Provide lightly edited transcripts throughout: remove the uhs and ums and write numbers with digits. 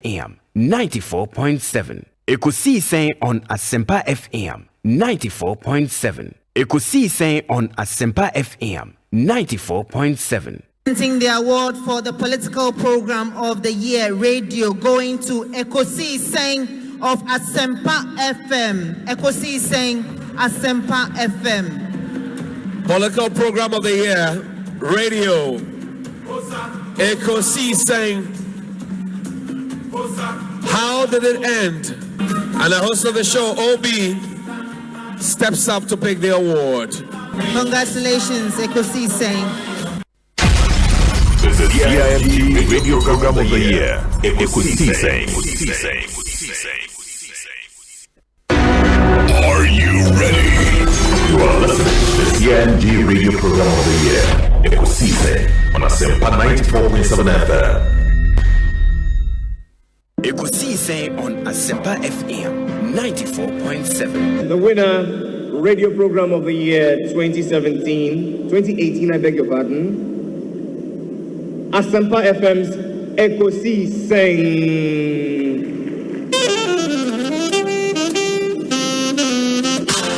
FM 94.7. Ekosiisen On Asempa FM 94.7. Ekosiisen On Asempa FM 94.7. The award for the political program of the year radio going to Ekosiisen of Asempa FM. Ekosiisen Asempa FM. Political program of the year radio Ekosiisen. How did it end? And the host of the show, Obi, steps up to pick the award. Congratulations, Ekosiisen. The CIMT Radio Program of the Year, Ekosiisen. Are you ready? You are listening to the CIMT Radio Program of the Year, Ekosiisen, on Asempa 94.7 FM. Ekosiisen On Asempa FM 94.7. The winner, Radio Program of the Year 2018, I beg your pardon. Asempa FM's Ekosiisen.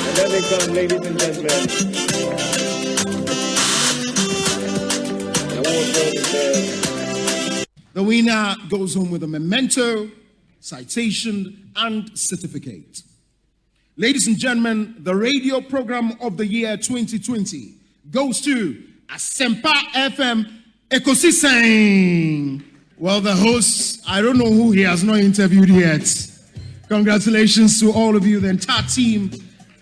And there they come, ladies and gentlemen. The winner goes home with a memento, citation, and certificate. Ladies and gentlemen, the Radio Program of the Year 2020 goes to Asempa FM Ekosiisen. Well, the host, I don't know who he has not interviewed yet. Congratulations to all of you, the entire team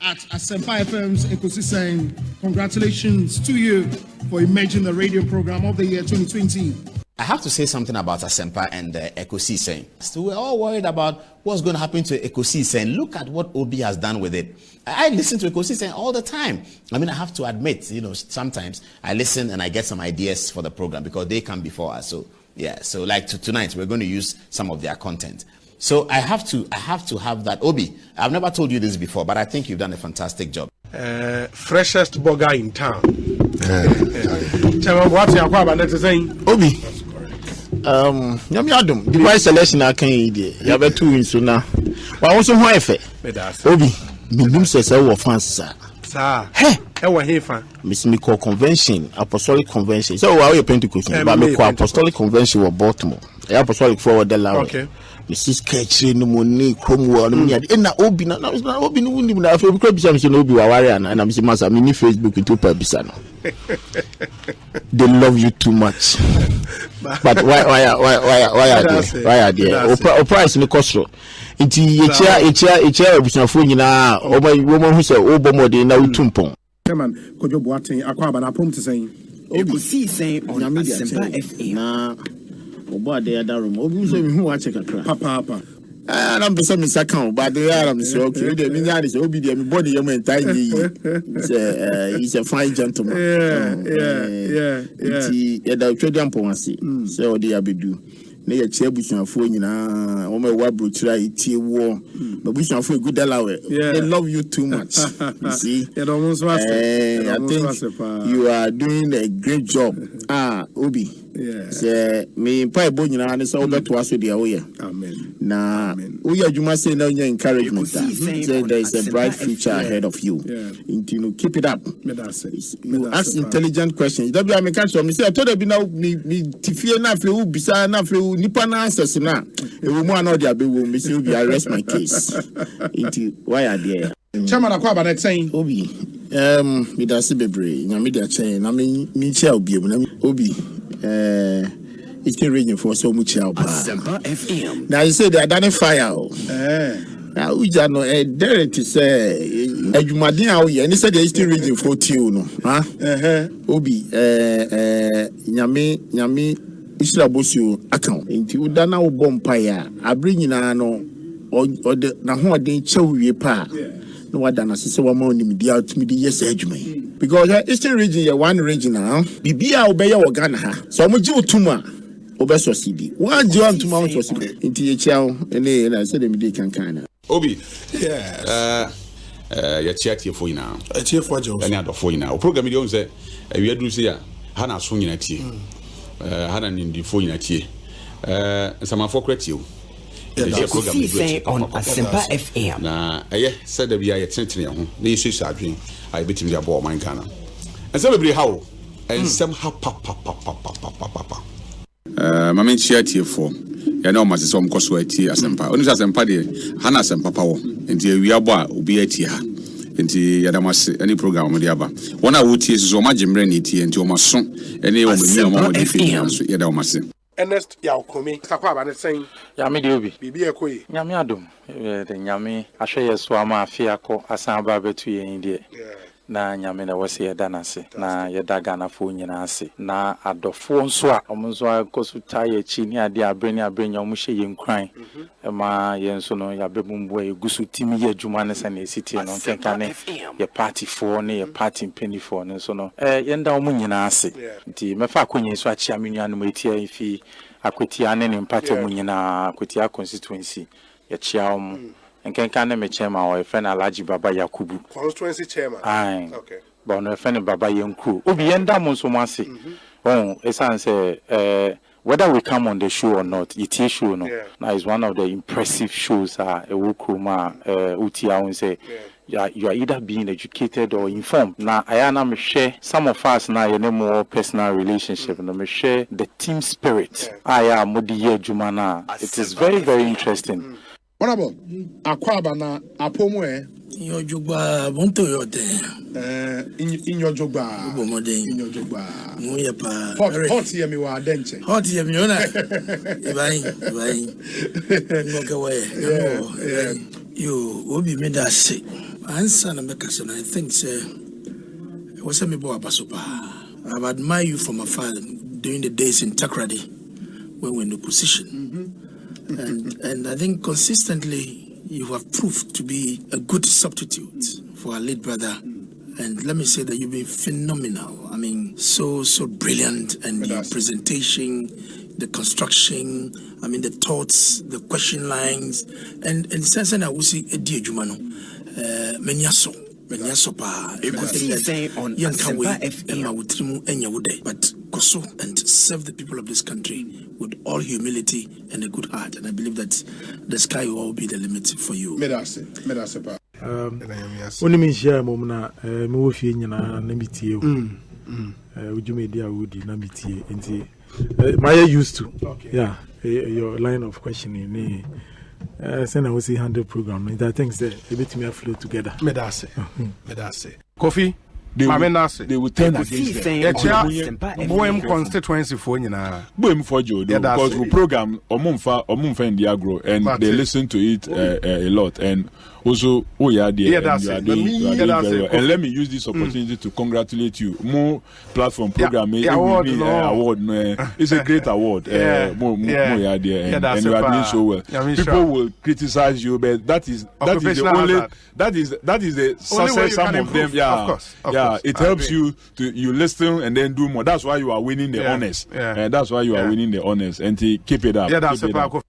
at Asempa FM's Ekosiisen. Congratulations to you for emerging the Radio Program of the Year 2020. I have to say something about Asempa and Ekosiisen. So we're all worried about what's going to happen to Ekosiisen. Look at what Obi has done with it. I listen to Ekosiisen all the time. I mean, I have to admit, sometimes I listen and I get some ideas for the program because they come before us. So yeah, so like tonight we're going to use some of their content. So I have to have that. Obi, I've never told you this before, but I think you've done a fantastic job. Freshest burger in town. What's your question to say? Obi. Nyame adom device selection akan yi de ya betu nso na wa won so ho efe Obi bindum sese wo fans sa he e wo hefa me call convention apostolic convention so wa we Pentecost but me call apostolic convention wo Baltimore apostolic forward the law okay Mrs. Ketchy no money krom wo no me na Obi na Obi no wunim na afi because bisa me say Obi wa ware na me say masa me ni Facebook to pa bisa no they love you too much. But why are they? Price no cost. Iti echa obusuafo nyina woman who say obomode na utumpon. Chairman Kojo Boateng akwaba na prom to say Ekosiisen On Asempa FM. Na obo ade ya darum. Obi so me hu wa check akra. Papa. I'm the same account, but they are okay. They mean that is Obi the body you tiny. He's a fine gentleman. Yeah. The children ponsi. So they abedu. Na chair busuafo nyina o me wa brochira itie wo but busuafo good dalawe they love you too much you see I think you are doing a great job Obi say me pai bo nyina ne so beto aso dia wo ye amen na wo ya adwuma say na your encouragement say there is a bright future ahead of you you keep it up you ask intelligent questions that be I catch me say I told you now me tifie na fe wo bisa na fe nipa na answers na e wo mu ana odi abewo me say Obi arrest my case into why are there Chairman akwaba na saying Obi me da se bebre nyame dia chen na me chia Obi mu na Obi it's been raging for so much help. Asempa FM. Now you say they are done fire. Now we just know there to say Jumadin out here and they said they still raging for you no. Obi nyame isra bosu account. Inti udana wo bompire abri nyina no or the na ho den chewie pa. No wadana se wa ma onim dia utimi di yes adwuma. Because Eastern region ya one region now. Bibia obeye wo Ghana ha. So mo ji otuma obeso CD. One ji otuma wo CD. Inti echiao ene na se dem dey kankan. Obi. Yeah. Ya chiatie fo ina. Chief for Joe. Any other fo ina. O program dey on say we adu say ha na so nyina tie. Ha na ndi fo nyina tie. Samafo kratie o. Ekosiisen on Asempa FM. Na said that we are attention ho. Na yesu sadwen I betimi ya bo man kana. And so be how and some ha pa. Mama chia for. Ya na o masese o mkoso ati Asempa. Oni Asempa de hana Asempa pa wo. Enti awia bo a obi ati ha. Enti ya da mas any program mo de aba. Wona wo tie so ma jemre ni tie enti o maso ene o memi o ma de fi so ya da o mase. Ernest Yaokomi sakwa ba ne sen ya me de obi bibi ekoyi nyame adom de nyame ahwe yeso ama afia ko asan ba betu yen de na nyame na wose yeda nase na yeda gana fo nyina ase na adofo nso a omonso akosu taye chi ni ade abreni abrenya omhye yenkran ma yenso no ya bebumbu egusu timi ye adwuma ne se na esitie no kenka ne ye party for ne ye party penny for ne so no yenda omo nyina ase nti mefa akonye so achi amenua no metia ifi akwetia ne ne party omo nyina akwetia constituency ye chia omo Nkenka ne me chairman or friend Alhaji Baba Yakubu constituency chairman okay but no friend Baba Yenku obi yenda mo so mase esan say whether we come on the show or not it show no now is one of the impressive shows ewokuma utia won say you are either being educated or informed. Now, I am share some of us now in a more personal relationship. And I share the team spirit. I am Modiye Jumana. It is very, very interesting. What about Akwaba na Apomwe? In your jogba, won't you in your jogba, in your jogba. Hot here, me wa denche. Hot here, me ona. You will be made us sick. Answer and make us, and I think, sir, it was a me boy Basopa. I've admired you from afar during the days in Takrady when we were in the position. And I think consistently you have proved to be a good substitute for our late brother. And let me say that you've been phenomenal. I mean, so brilliant. And your presentation, the construction, I mean, the thoughts, the question lines. And since I will see a dear Jumano, Menyaso pa. Ekosiisen on Asempa FM. But Koso and serve the people of this country with all humility and a good heart. And I believe that the sky will all be the limit for you. Medase pa. Only me share momna me wo fie nyina na mitie o. Ujumedi a wodi na mitie enti my used to. Okay. Yeah, your line of questioning send I will see 100 program and I think that a bit me flow together. Medase. Kofi they will turn against them. Boem constituency for nyina. Boem for Joe because we program omumfa in the agro and they listen to it a lot and also you are doing very well. And let me use this opportunity to congratulate you. More platform program award. It's a great award. More you are there and you are doing so well. People will criticize you, but that is the only that is the success some of them. Yeah, it helps you to listen and then do more. That's why you are winning the honors. That's why you are winning the honors and to keep it up.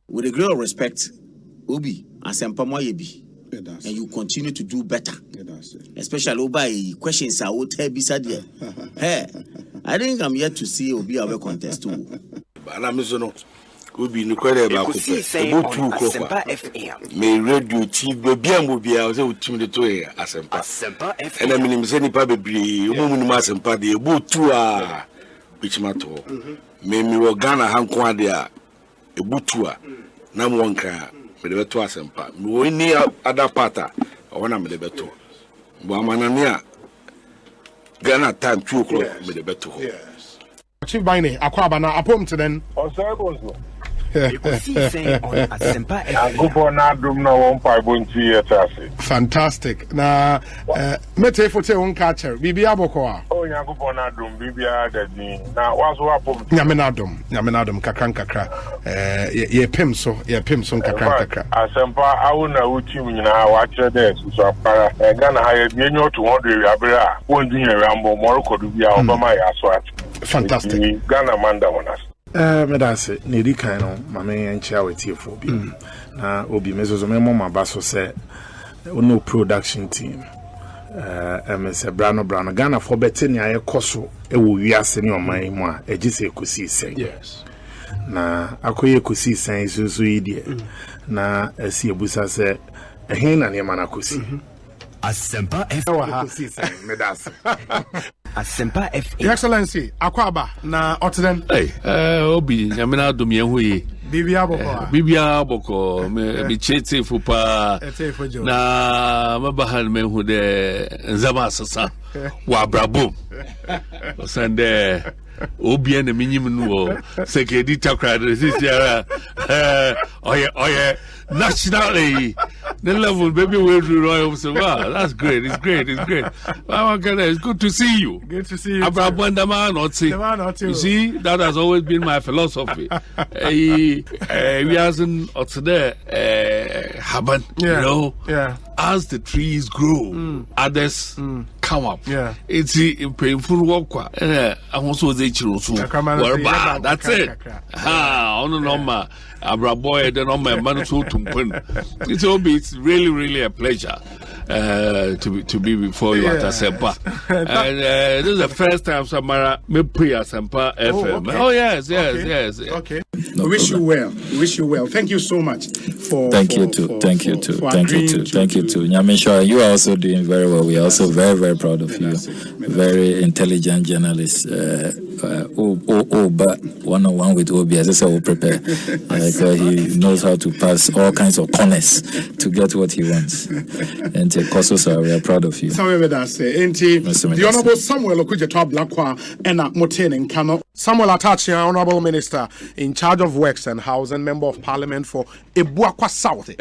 With a great respect, Obi Asempa Moyebi. And you continue to do better. Especially by questions I would have beside you. Hey, I think I'm yet to see Obi our contest too. Obi incredible Ekosiisen on Asempa FM. Me radio team be bia mo bia o se o team de to Asempa FM. And I mean say nipa bebre o mu mu Asempa de ebo tu a bichimato. Me wo Ghana hanko ade a ebo tu a na mo nka me de to Asempa. Me wo ni other part o na me de beto. Bo amanane a Ghana time 2 o'clock me de beto. Yes. Chief Bine Akwaba na apom to then. Osebo. Ekosiisen on Asempa FM. Fantastic. Na mete fote won catcher. Bibi aboko. Oh Yankopon adum bibi adadi. Na waso apom. Nyame na adum kakra. Ye pem so kakra. Asempa awuna utim nyina wa kire de so apara. Ghana ha ye bienyo to 100 abira. Won dunya rambo moroko du bia obama ya so at. Fantastic. Ghana manda wonas. Medase Nerikai no mame enchia wetie for bi na obi mezozo memo mabaso se no production team MS Brano Ghana for betting aye koso e wo wiase ne oman mu a egise Ekosiisen. Yes. na akoye kosi san so ide na asi ebusa se ehin na ne ma na kosi Asempa FM Medas Asempa FM Your Excellency Akwaba na Otden Obi nyamena dum ye hoye Bibia boko me chete fupa na mabahan me hu de nzama sasa wa brabo sande obi na minyim no sekedi takra this year oye nationally the level baby we do royal so wow that's great it's great it's good to see you Abraham man not see you see that has always been my philosophy we hasn't today happen you know as the trees grow others come up it's painful work I also say chirosu that's it on normal Abraboy the normal man so it's really a pleasure to be before you at Asempa. And this is the first time Samara me pre Asempa FM. Oh yes. Okay. We wish you well. Thank you so much for Thank you too. Nyamisha, you are also doing very well. We are also very proud of you. Very intelligent journalist. But one-on-one with Obi, as I said, will prepare. He knows how to pass all kinds of corners to get what he wants. And Kososa, we are proud of you. The Honorable Samuel Okujeto Blakwa and Moten in Kano. Samuel Atachi, Honorable Minister in charge of Works and Housing, Member of Parliament for Ebuakwa South.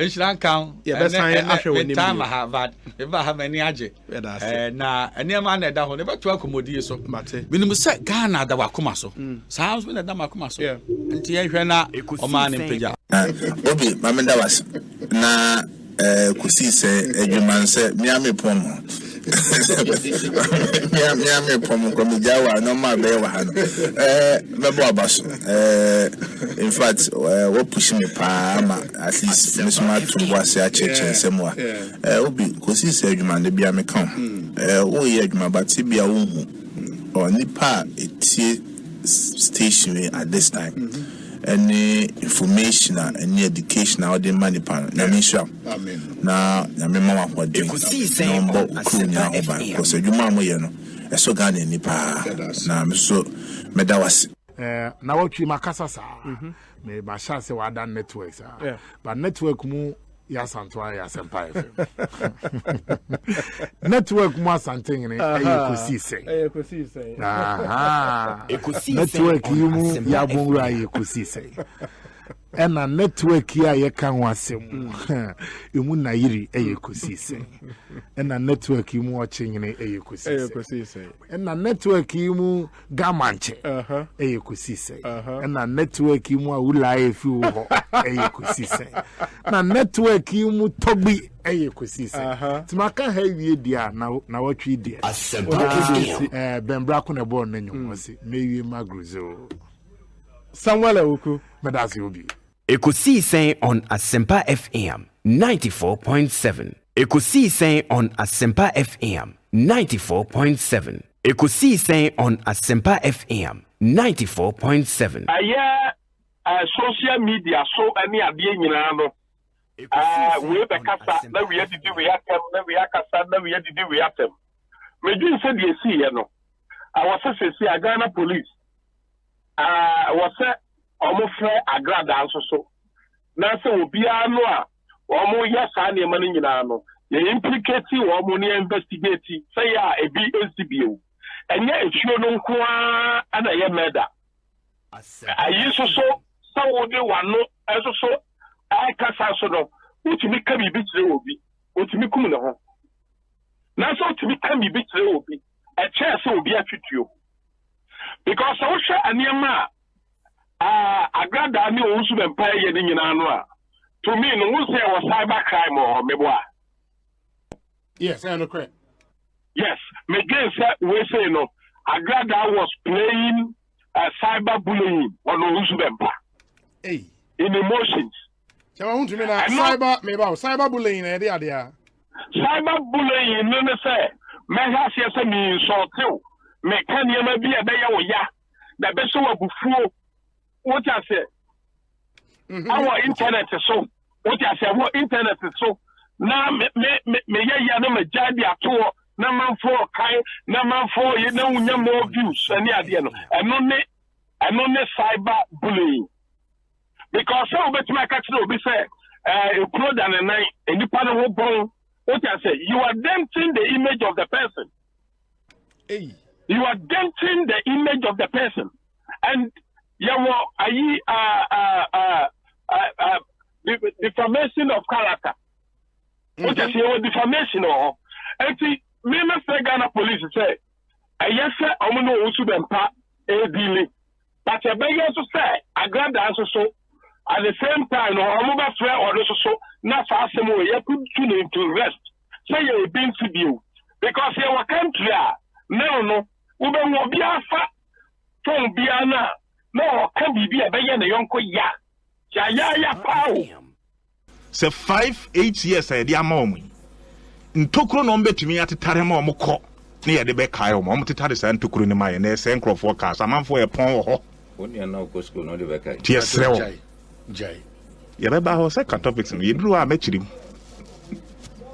Time I have had, if I have any aje. Na any man that will never to accommodate so. We must say Ghana that were Kumaso. Sounds when the Damakumaso. And Tiana, or man in Peja. Obi, Mamenda was na Kusise, Edgeman said, Miami Pomo. Miami Pomo, Komijawa, no my bear. In fact, what pushing me palm at least Miss Martin was a church and somewhere. Obi, Kusise, Edgeman, the Biame come. Oh, yeah, but Tibia or Nipa, it's station at this time. Any information and any education out the money pan. Amen. Now, mama what doing. No crew now because you mama you know. So Ghana nipa. Na so medawas. Na what you makasa sa. Me ba sha se wa dan network sa. But network mu ya Santwa ya Asempa FM. Network mu Asante ngene Ekosiise. Network mu ya bonra Ekosiise. Ena network ya ye kan wasem. Emu na yiri Ekosiise. Ena network mu oche ngene Ekosiise. Ena network mu gamanche Ekosiise. Ena network mu awula efi wo Ekosiise. Na network mu togbi Ekosiise. Timaka heavy dia na watwi dia. Bembra ko na born na nyomosi. Mewi magruzo. Samuel Oku Medasi Obi. Ekosiise on Asempa FM 94.7. Ekosiise on Asempa FM 94.7. Ekosiise on Asempa FM 94.7. Social media so any adie nyina no. We be kasa na we didi we atem na we akasa na we didi we atem. Medin say dey see here no. I was say Ghana police. Was omofre agrada so na se obia no a omo yesa na ema nyina no ye implicate omo ne investigate say ya ebi SDBO enye efuo no nko a na ye murder ayi so wode wano so akasa so no utimi ka bibi kire obi utimi kum ne ho na so utimi ka bibi kire obi e che se obi atwituo because so hwe aniema agrada ni onsu be mpa ye ni nyina no a to me no who say was cyber crime or meboa. Yes, I know correct. Yes, Megan said we say no. Agrada was playing cyber bullying on onsu be mpa. Hey, in emotions. So I want to mean cyber bullying e dey there. Cyber bullying no say me ha say me insult you. Me kan ye ma bi e be ye wo ya. Da be so wabufuo what I say our internet so what I say what internet so na me ya no me jadi ato na man for kai na man for you na unya more views ani ade no eno ne cyber bullying because so bet my catch no be say a pro than a night and you partner wo bon what I say you are denting the image of the person. Hey, you are denting the image of the person and defamation of character. What I say defamation or anti me say Ghana police say yes sir omo osu bempa e dealing but you beg to say agrada answer so at the same time no omo ba frɛ or so na fa asem we you put you into rest say you been to you because your country no we be wo bia fa ton bia na no ka bibia be ye na yonko ya pao. Say 5-8 years I dia ma omu ntokro no mbetumi atetare ma omukọ na ye de be kai omu tetare sa ntokro ni ma ye na se nkrofo ka samanfo ye pon wo ho oni na ko school no de be kai tie srewo jai ye be ba ho se ka topics no ye duru a machirim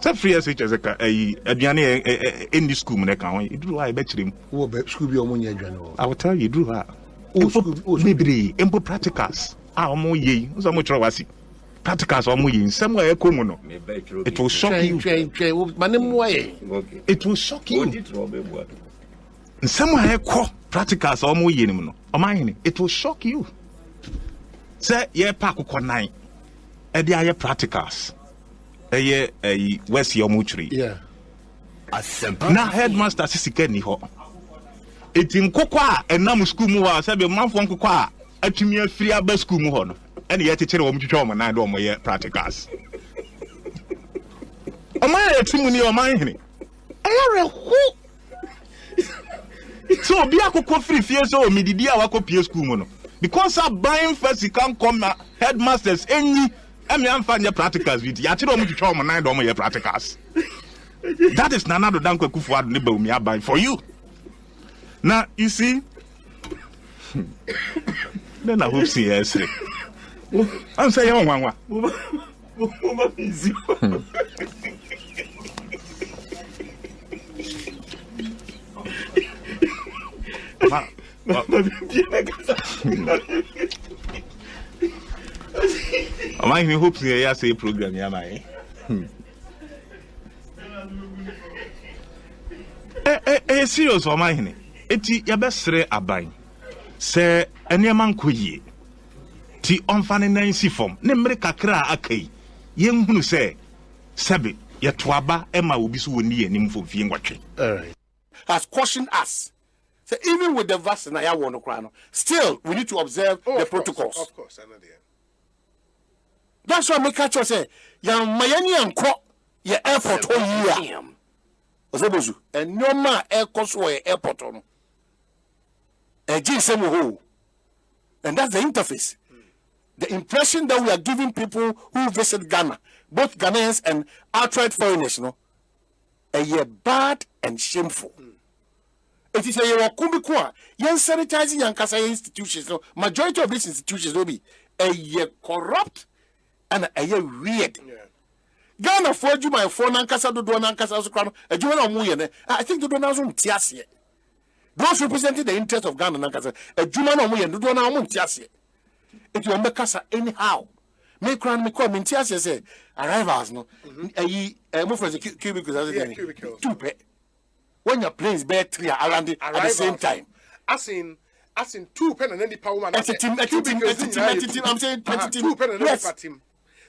se free SHS ka aduane in the school me ka ho ye duru a ye be chirim wo be school bi omo nya aduane wo I will tell you duru a bibiri empo practicals a omo ye so mo chro wasi practicals omo ye nsem a ekomu no it will shock you it will shock you nsem a ekọ practicals omo ye nim no oman it will shock you say ye pa akokọ nan e dey aye practicals ye west your muchri Asempa na headmaster sisika ni ho etin kokọ a enam school mu wa say be manfo nkokọ a atumi afiri aba school mu ho no ene ye tekere wo mtwetwe wo nan de wo ye practicals oman ye timu ni oman hene ayare hu so bi akokọ free fie so omididi a wakọ school mu no because a buying first you can come headmasters any emi amfa nye practicals with ya tire omu twetwe wo nan de wo ye practicals. That is Nanado Danko Kufuad Nibo me buy for you. Now you see then I hope see yes. I'm saying one. I hope see yes a program ya mai. Serious for my hene. Eti yabesre aban. Se enema nkoyie. Ti onfane nansi form. Ne mmere kakra akai. Yenhunu se sebe yetoaba ema obi so woni yanim fo fie ngwatwe. Has cautioned us. So even with the vaccine I want to cry no, still we need to observe the protocols. Of course, I know that. That's why make catch say ya mayani anko ya airport all year. Osebuzu and no ma airport on a GSM and that's the interface. The impression that we are giving people who visit Ghana, both Ghanaians and outright foreigners, a year bad and shameful. It is a year kumbikwa, yan sanitizing yan kasa institutions. So majority of these institutions will be a year corrupt and a year weird. Ghana for you my phone and Casa do and Casa Crown, a Juvenile Muyan. I think the Donazum Tiasie. Those representing the interest of Ghana and Casa, a Juvenile Muyan, do Donazum Tiasie. It will make us anyhow. Make crown me come in Tiasie say, arrivals no, a move for the cubicles, 2 pay. When your planes bear 3 around it at the same time. As in 2 pen and any power man. I'm saying 2 pen and any team.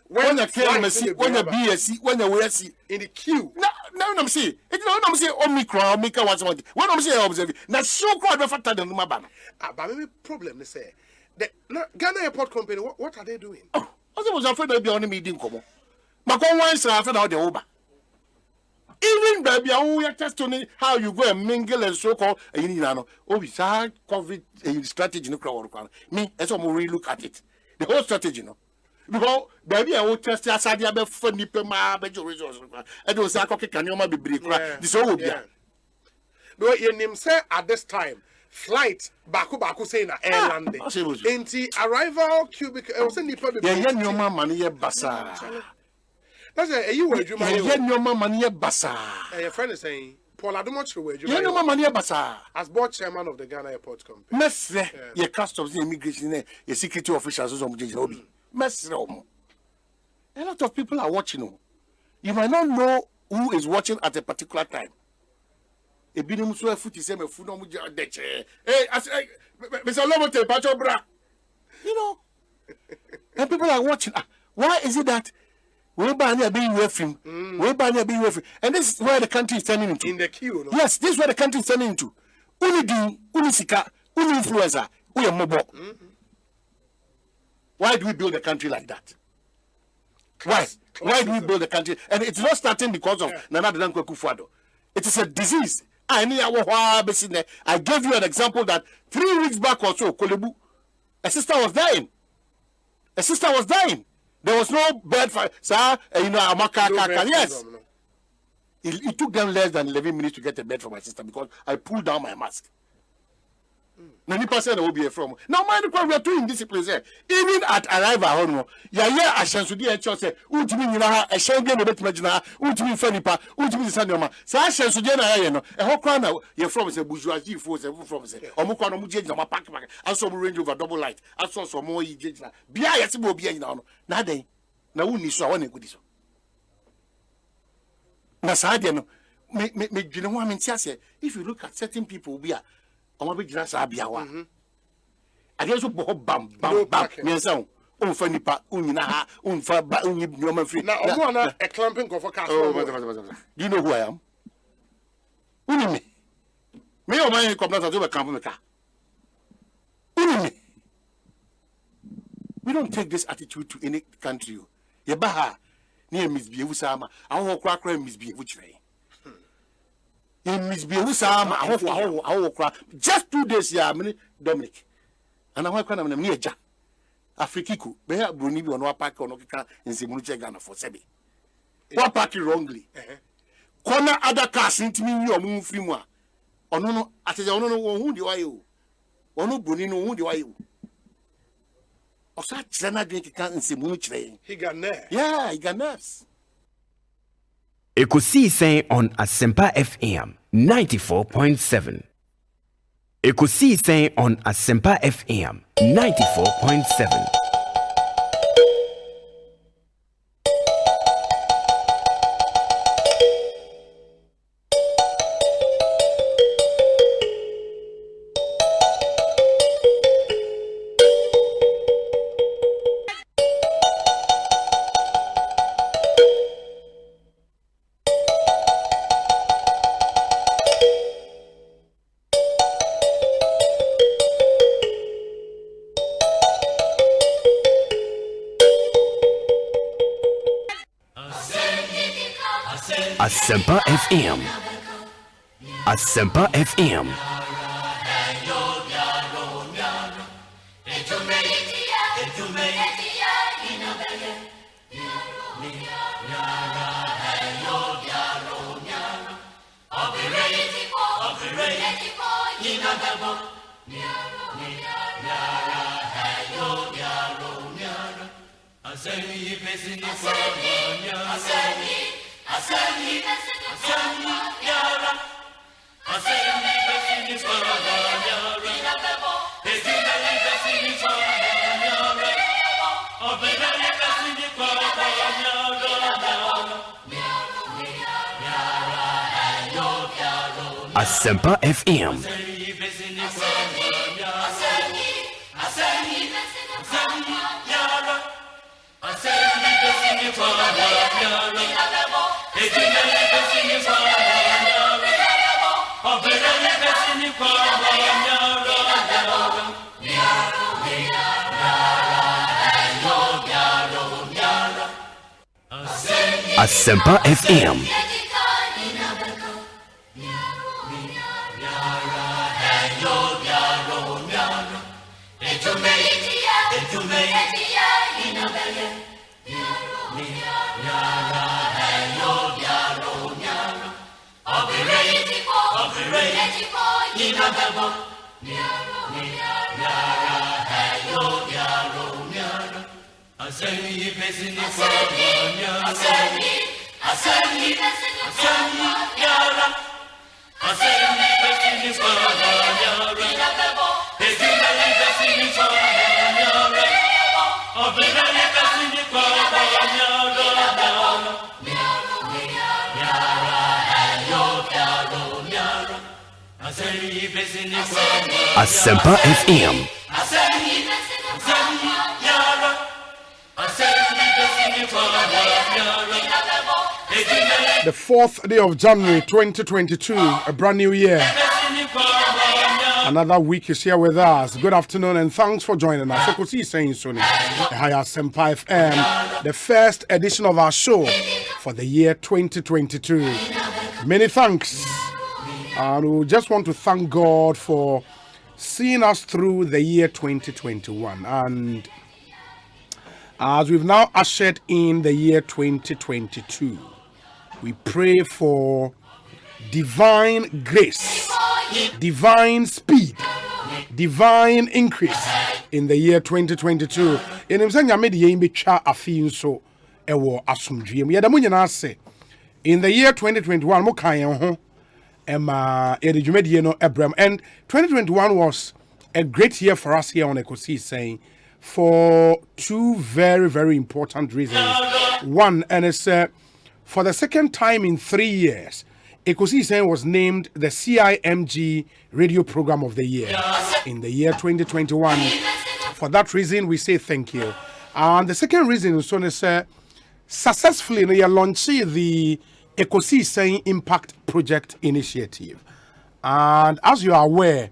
When you came see, when you BSc, when you WSC in the queue. No, I'm saying. It's not I'm saying Omicron, Omicron was one. When I'm saying observe, now so quite be fatter than my banner. But maybe problem they say. The Ghana Airport Company, what are they doing? Oh, I was afraid they'd be on the meeting. Come on, but go once after now the Uber. Even baby, we are testing how you go and mingle and so called. You know, besides COVID strategy, no crowd. Me, that's what we really look at it. The whole strategy, because baby, I will test your side. I be funny, ma, be your resources. I don't say I can you ma be break. This all be. No, your name say at this time flight baku saying na airland enti arrival cubic e was nipa be ye nyoma mane ye basa that's a you were adwuma ye nyoma mane ye basa your friend is saying Paul Adomochiro were adwuma ye nyoma mane ye basa as board chairman of the Ghana Airport Company mesre ye customs and immigration ye security officials so mjiji obi mesre omo a lot of people are watching you might not know who is watching at a particular time. A binum so foot is a food on the chair. Hey, Mr. Lomote, Pacho Bra. You know, and people are watching. Why is it that we're being with him? We're being with him. And this is where the country is turning into. In the queue, no? Yes, this is where the country is turning into. Unisika, influencer, we are mobile. Why do we build a country like that? Why do we build a country? And it's not starting because of Nana Danko Kufuado. It is a disease. I gave you an example that 3 weeks back or so, Kolebu, a sister was dying. There was no bed for yes. It took them less than 11 minutes to get a bed for my sister because I pulled down my mask. 90% will be from. Now, mind we are doing this place here. Even at arrival, I chance to get a say, Ultimate, a Shangan, a bit Magina, Ultimate Fenipa, Ultimate Sanoma. So I chance to get a whole crown. You're from a bourgeoisie force, from say, or Mukano Mujan, my pack, I saw range over double light. I saw some more Ejina. Be I as will be now. Nade. Now, we saw one good. Nasadiano, make you know what I mean. If you look at certain people, we are. I'm a big grass abiawa. I guess bam. Yes, Unfanipa, Unina, Unfa, Union free. Now, a clamping of a car. Do you know who I am? Unime. Me or my complaints over camping car. Unime. We don't take this attitude to any country. Yabaha, near Miss Biusama, I will crack Miss B, which way. Just 2 days, Dominic. And I'm going to near Afrikiku, Bear Bruni on one pack on Okika in Simuche Ghana for Sebi. What party wrongly? Corner other cars into me or moon free moi. Or no, I said, I don't know who do I you. Or no Brunino, who do I you? Or such Sena drink in Simuche. He got nerves. Yeah, he got nerves. Ekosiisen on Asempa FM 94.7. Ekosiisen on Asempa FM 94.7. Asempa FM. Asempa FM. Asempa FM. Asempa FM. Asempa FM. The 4th day of January 2022, a brand new year. Another week is here with us. Good afternoon and thanks for joining us. Ekosiisen On Asempa FM, the first edition of our show for the year 2022. Many thanks. And we just want to thank God for seeing us through the year 2021. And as we've now ushered in the year 2022, we pray for divine grace, divine speed, divine increase in the year 2022. In the year 2021, and 2021 was a great year for us here on Ekosiisen for two very, very important reasons. One, and it's for the second time in 3 years, Ekosiisen was named the CIMG Radio Program of the Year in the year 2021. For that reason, we say thank you. And the second reason is successfully we launched the Ekosiisen Impact Project Initiative. And as you are aware,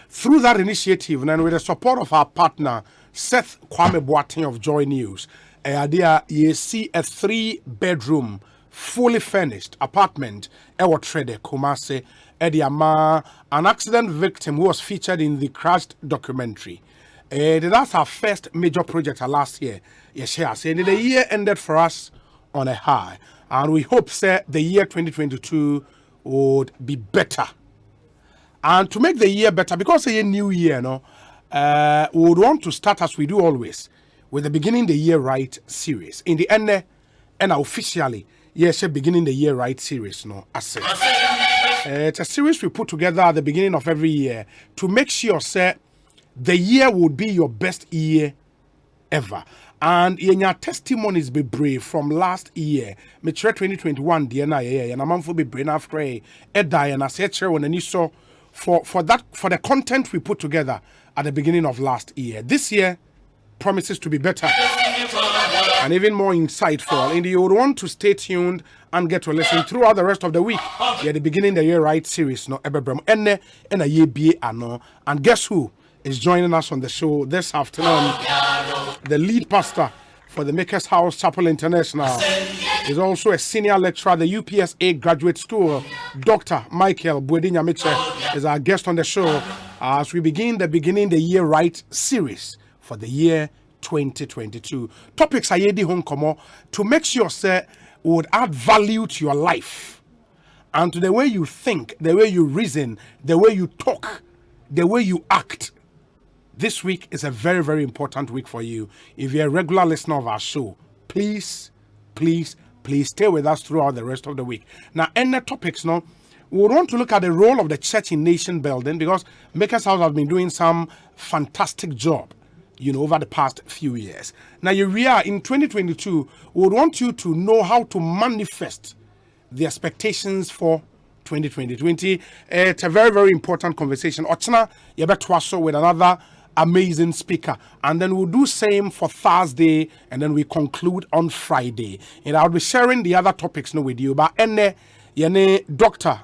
through that initiative and with the support of our partner, Seth Kwame Boateng of Joy News, there you see a 3-bedroom, fully furnished apartment ewa trade Kumase Ediama, an accident victim who was featured in the crashed documentary. That's our first major project last year. Yes, and the year ended for us on a high. And we hope the year 2022 would be better. And to make the year better, because it's a new year, we would want to start as we do always with the Beginning the Year Right series. In the end, and officially, yes, Beginning the Year Right series. It's a series we put together at the beginning of every year to make sure the year would be your best year ever. And in your testimonies be brave from last year, me 2021 DNA and a month will be brain after a die and I said when and you saw for the content we put together at the beginning of last year. This year promises to be better and even more insightful. And you would want to stay tuned and get to listen throughout the rest of the week. Yeah, the Beginning the Year Right series, and a year be and guess who is joining us on the show this afternoon? The lead pastor for the Makers House Chapel International is also a senior lecturer at the UPSA Graduate School. Dr. Michael Buedinyamiche is our guest on the show as we begin the Beginning the Year Right series for the year 2022. Topics are yedi honkomo to make sure would add value to your life and to the way you think, the way you reason, the way you talk, the way you act. This week is a very, very important week for you. If you're a regular listener of our show, please stay with us throughout the rest of the week. Now, in the topics, we want to look at the role of the church in nation building because Makers House has been doing some fantastic job, over the past few years. Now, we are in 2022, we would want you to know how to manifest the expectations for 2020. It's a very, very important conversation. Ochana, you better also with another amazing speaker, and then we'll do same for Thursday, and then we conclude on Friday. And I'll be sharing the other topics with you. But Dr.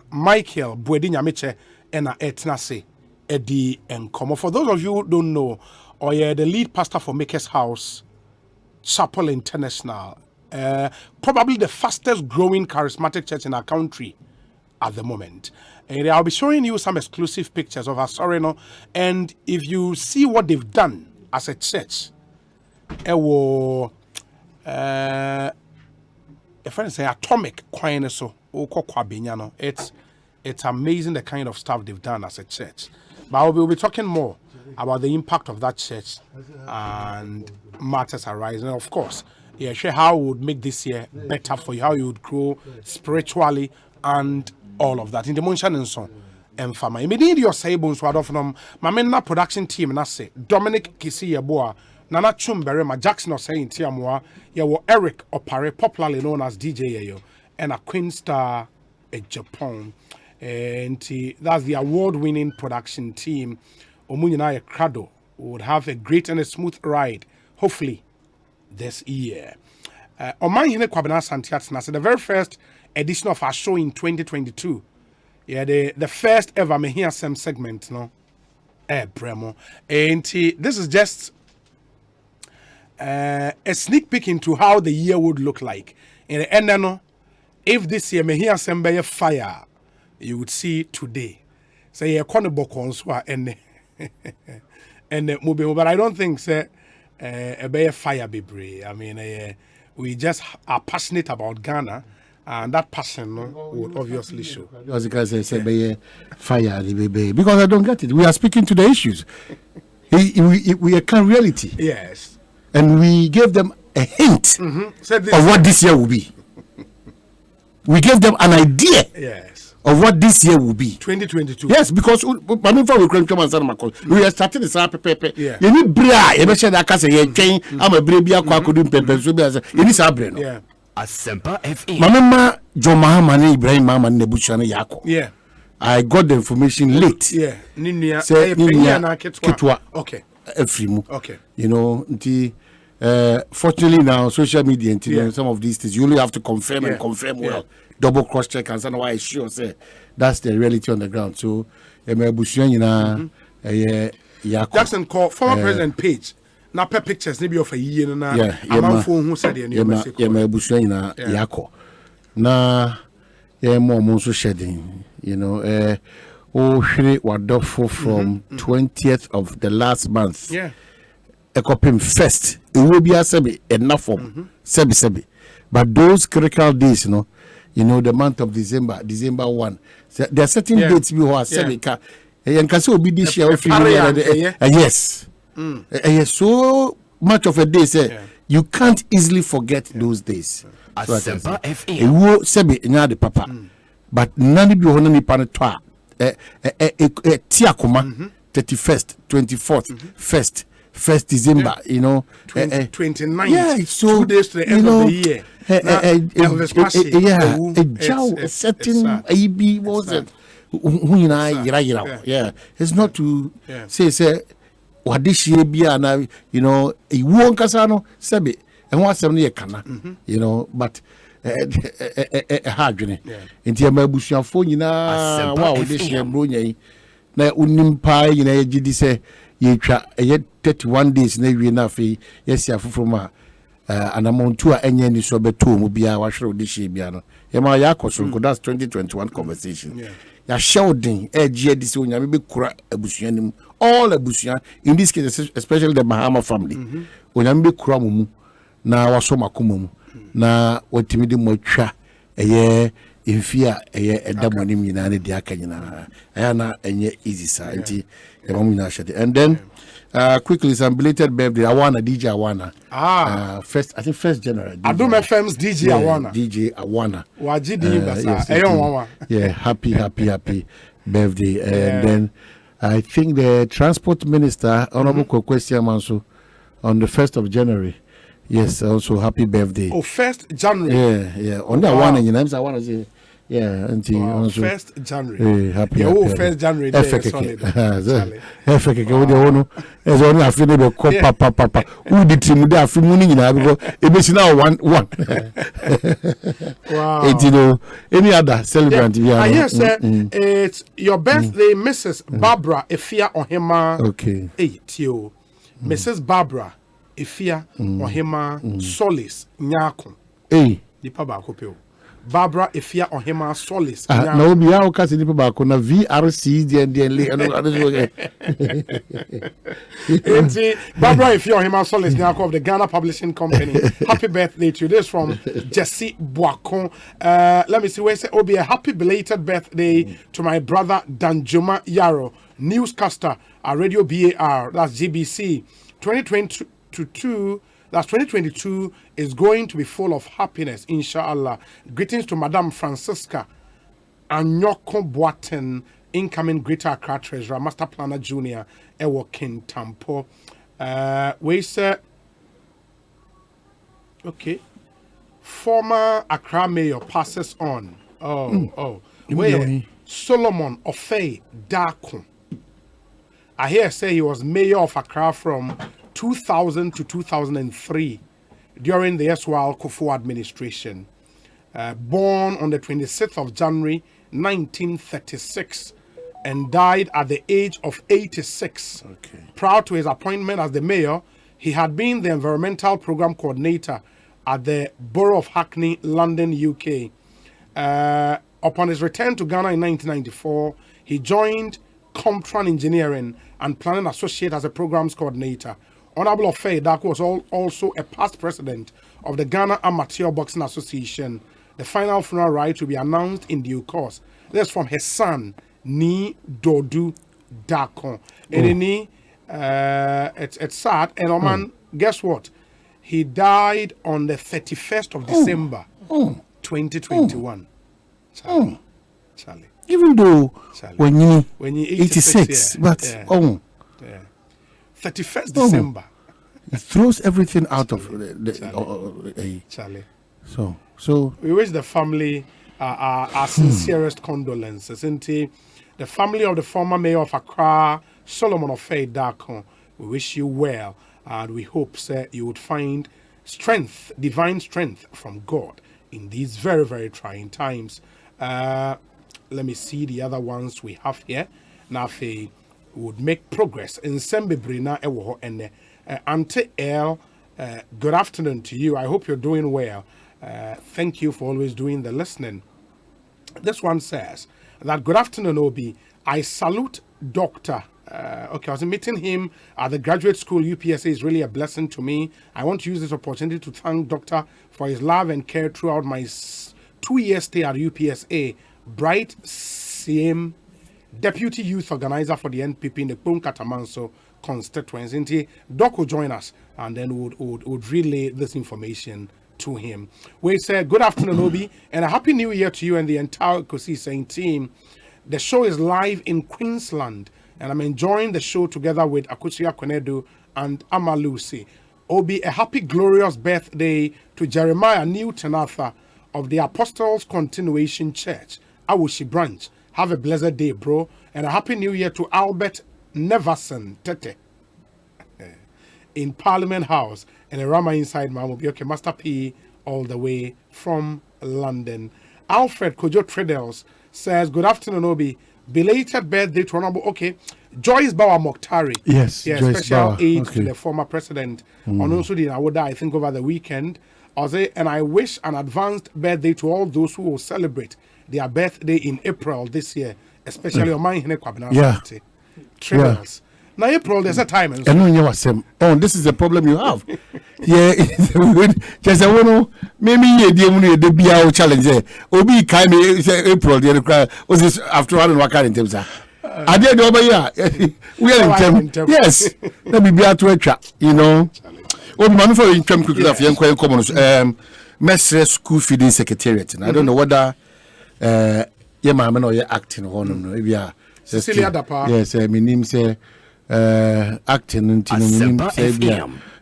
Michael Buedinyamiche and Etnase Edi Enkomo. For those of you who don't know, or the lead pastor for Makers House Chapel International, probably the fastest growing charismatic church in our country at the moment. And I'll be showing you some exclusive pictures of Asoreno. And if you see what they've done as a church, if I say atomic it's amazing the kind of stuff they've done as a church. But we'll be talking more about the impact of that church and matters arising. And of course, yeah, share how we would make this year better for you, how you would grow spiritually and all of that. In the Motion and Son. And Fama. Immediately your say bones were from my production team and I say Dominic Kisi Yeboa, Nana Chumbere, my Jackson or saying Tiamwa, Yawo Eric Opare, popularly known as DJ Yayo, and a Queen Star in Japan. And that's the award-winning production team. Omunyana Krado would have a great and a smooth ride, hopefully, this year. On my Kwabena Santiago, the very first edition of our show in 2022. Yeah, the first ever Mehia Sem segment, no? Bremo. And this is just a sneak peek into how the year would look like. In the end, no, if this year Mehia Sem be fire, you would see today. So yeah, Konobokonswa and Mobile, but I don't think say a be fire be brave. I mean, we just are passionate about Ghana. And that passion would obviously show. Because the guy say fire, because I don't get it. We are speaking to the issues. We are kind reality. Yes. And we gave them a hint of what this year will be. We gave them an idea of what this year will be. 2022. Yes, because we are starting the same paper. You need bra, you mentioned that because you're trained. I'm a brave, you need some brain. Yeah. Asempa FM. Mama John Mahamani Ibrahim Mama Nebuchana Yako. Yeah. I got the information late. Yeah. Say Ninia Ketwa. Okay. Efrimu. Okay. You know, fortunately now social media and some of these things you only have to confirm and confirm well. Double cross check and say why sure say that's the reality on the ground. So Emebusuan Yako. Jackson call former President Page. Na per pictures maybe of a year na amanfo hu said the Mexico. Yeah, ebusuan na yako. Na mo so shedding, you know, hwere wadofo from 20th of the last month. Yeah. Ekopim first. It will be asebi enough from sebi. But those critical days, you know, the month of December 1. So there are certain dates we are sebi ka. And can say obi this year yes. So much of a day, you can't easily forget those days. Asempa FM. Ewo sebe nya papa, but nani bi hono ni panetwa. Tiakoma 31st, 24th, 1st December, you know, 29th. Yeah, so 2 days to the end of the year. A certain AB was it. Yeah, it's not to say. What this year be and you know a won't casano sebe and what's some near cana, you know, but a hard journey. Into a mabusian phone, you know, wow, this year, Bruny. Now, Unimpai, you know, GD say, you try yet 31 days, never enough. Yes, you have from an amount to any sober two will be our show this year, Biano. Yama so that's 2021 conversation. Ya shouting, this one, maybe kura abusianim, all abusian, in this case, especially the Bahama family. When I'm be kuramumu, na wasoma kumumu, na watimidi mocha, a year in fear, a year a damonim in any diakana, Ayana, and ye easy side, and then quickly, some belated birthday. Awana DJ Awana. First, I think 1st January. I do my firm's DJ Awana. DJ Awana. Wajidi yeah, happy birthday. And then I think the transport minister, Honorable Kokwesi Amanso, on the 1st of January. Yes, also happy birthday. Oh, 1st January. Yeah. On that one, you know, I want to say. Yeah, until 1st January. Happy. 1st January. As only I feel the papa. Who did him there? Free morning because it is now one. Wow. You know, any other celebrant? Yes, it's your birthday, Mrs. Barbara Efia Ohema. Okay. Tio. Mrs. Barbara Efia Ohema Solis Nyako. Nipa ba kopeo. Barbara Efia Ohema Solis. No, be our cousin na VRC Barbara Efia Ohema Solis Nyako of the Ghana Publishing Company. Happy birthday to you. This from Jesse Boakon. Let me see where say be a happy belated birthday to my brother Danjuma Yaro. newscaster at Radio BAR, that's GBC. 2022 is going to be full of happiness, inshallah. Greetings to Madame Francisca Anyoko Boaten, incoming Greater Accra Treasurer, Master Planner Junior, Ewo Kintampo. We say, okay, former Accra Mayor passes on. Where Solomon Ofei Darko. I hear say he was mayor of Accra from 2000 to 2003 during the Eswal Kufu administration. Born on the 26th of January 1936 and died at the age of 86. Prior to his appointment as the mayor, he had been the environmental program coordinator at the Borough of Hackney, London, UK. Upon his return to Ghana in 1994, he joined Comtran Engineering and Planning Associate as a programs coordinator. Honorable Ofei Darko was also a past president of the Ghana Amateur Boxing Association. The final funeral rite will be announced in due course. That's from his son, Ni Dodu Darko. And it's sad. And Oman, guess what? He died on the 31st of December, 2021. Charlie. Even though when you 86, but 31st December, it throws everything out of Charlie. So we wish the family our sincerest condolences. The family of the former mayor of Accra, Solomon Ofei Darko, we wish you well, and we hope, sir, you would find strength, divine strength from God in these very, very trying times. Let me see the other ones we have here. Now, we would make progress in Sembebrina Ewo and Auntie El. Good afternoon to you. I hope you're doing well. Thank you for always doing the listening. This one says that good afternoon, Obi. I salute Dr. Okay, I was meeting him at the graduate school. UPSA is really a blessing to me. I want to use this opportunity to thank Doctor for his love and care throughout my 2-year stay at UPSA. Bright CM, Deputy Youth Organizer for the NPP in the Katamanso constituency. Doc will join us and then would relay this information to him. We say good afternoon, Obi, and a happy new year to you and the entire Ekosiisen team. The show is live in Queensland, and I'm enjoying the show together with Akusia Kwenedu and Amalusi. Obi, a happy, glorious birthday to Jeremiah Newton Arthur of the Apostles Continuation Church, Awushi Branch. Have a blessed day, bro, and a happy new year to Albert Neverson Tete in Parliament House and a Rama inside Mamobi. Okay, Master P all the way from London. Alfred Kojo Treadles says, good afternoon, Obi. Belated birthday to Honorable, okay, Joyce Bawa Mokhtari. Yes, special aid to the former president. On also the Awoda, I think, over the weekend. And I wish an advanced birthday to all those who will celebrate their birthday in April this year, especially on my Kwabena. Trials. Now April, there's a time. And this is the problem you have. Just a one, maybe the BIO challenge. Obi kind April, the was this after one worker in terms of. I did over here. We are in terms. Yes, let me be out to a trap, you know. Obi, man, for in terms of young commons, Mestre School Feeding Secretariat. And I don't know whether your man or your acting on if you are Cecilia Dapa. Yes, I mean, him say. Acting into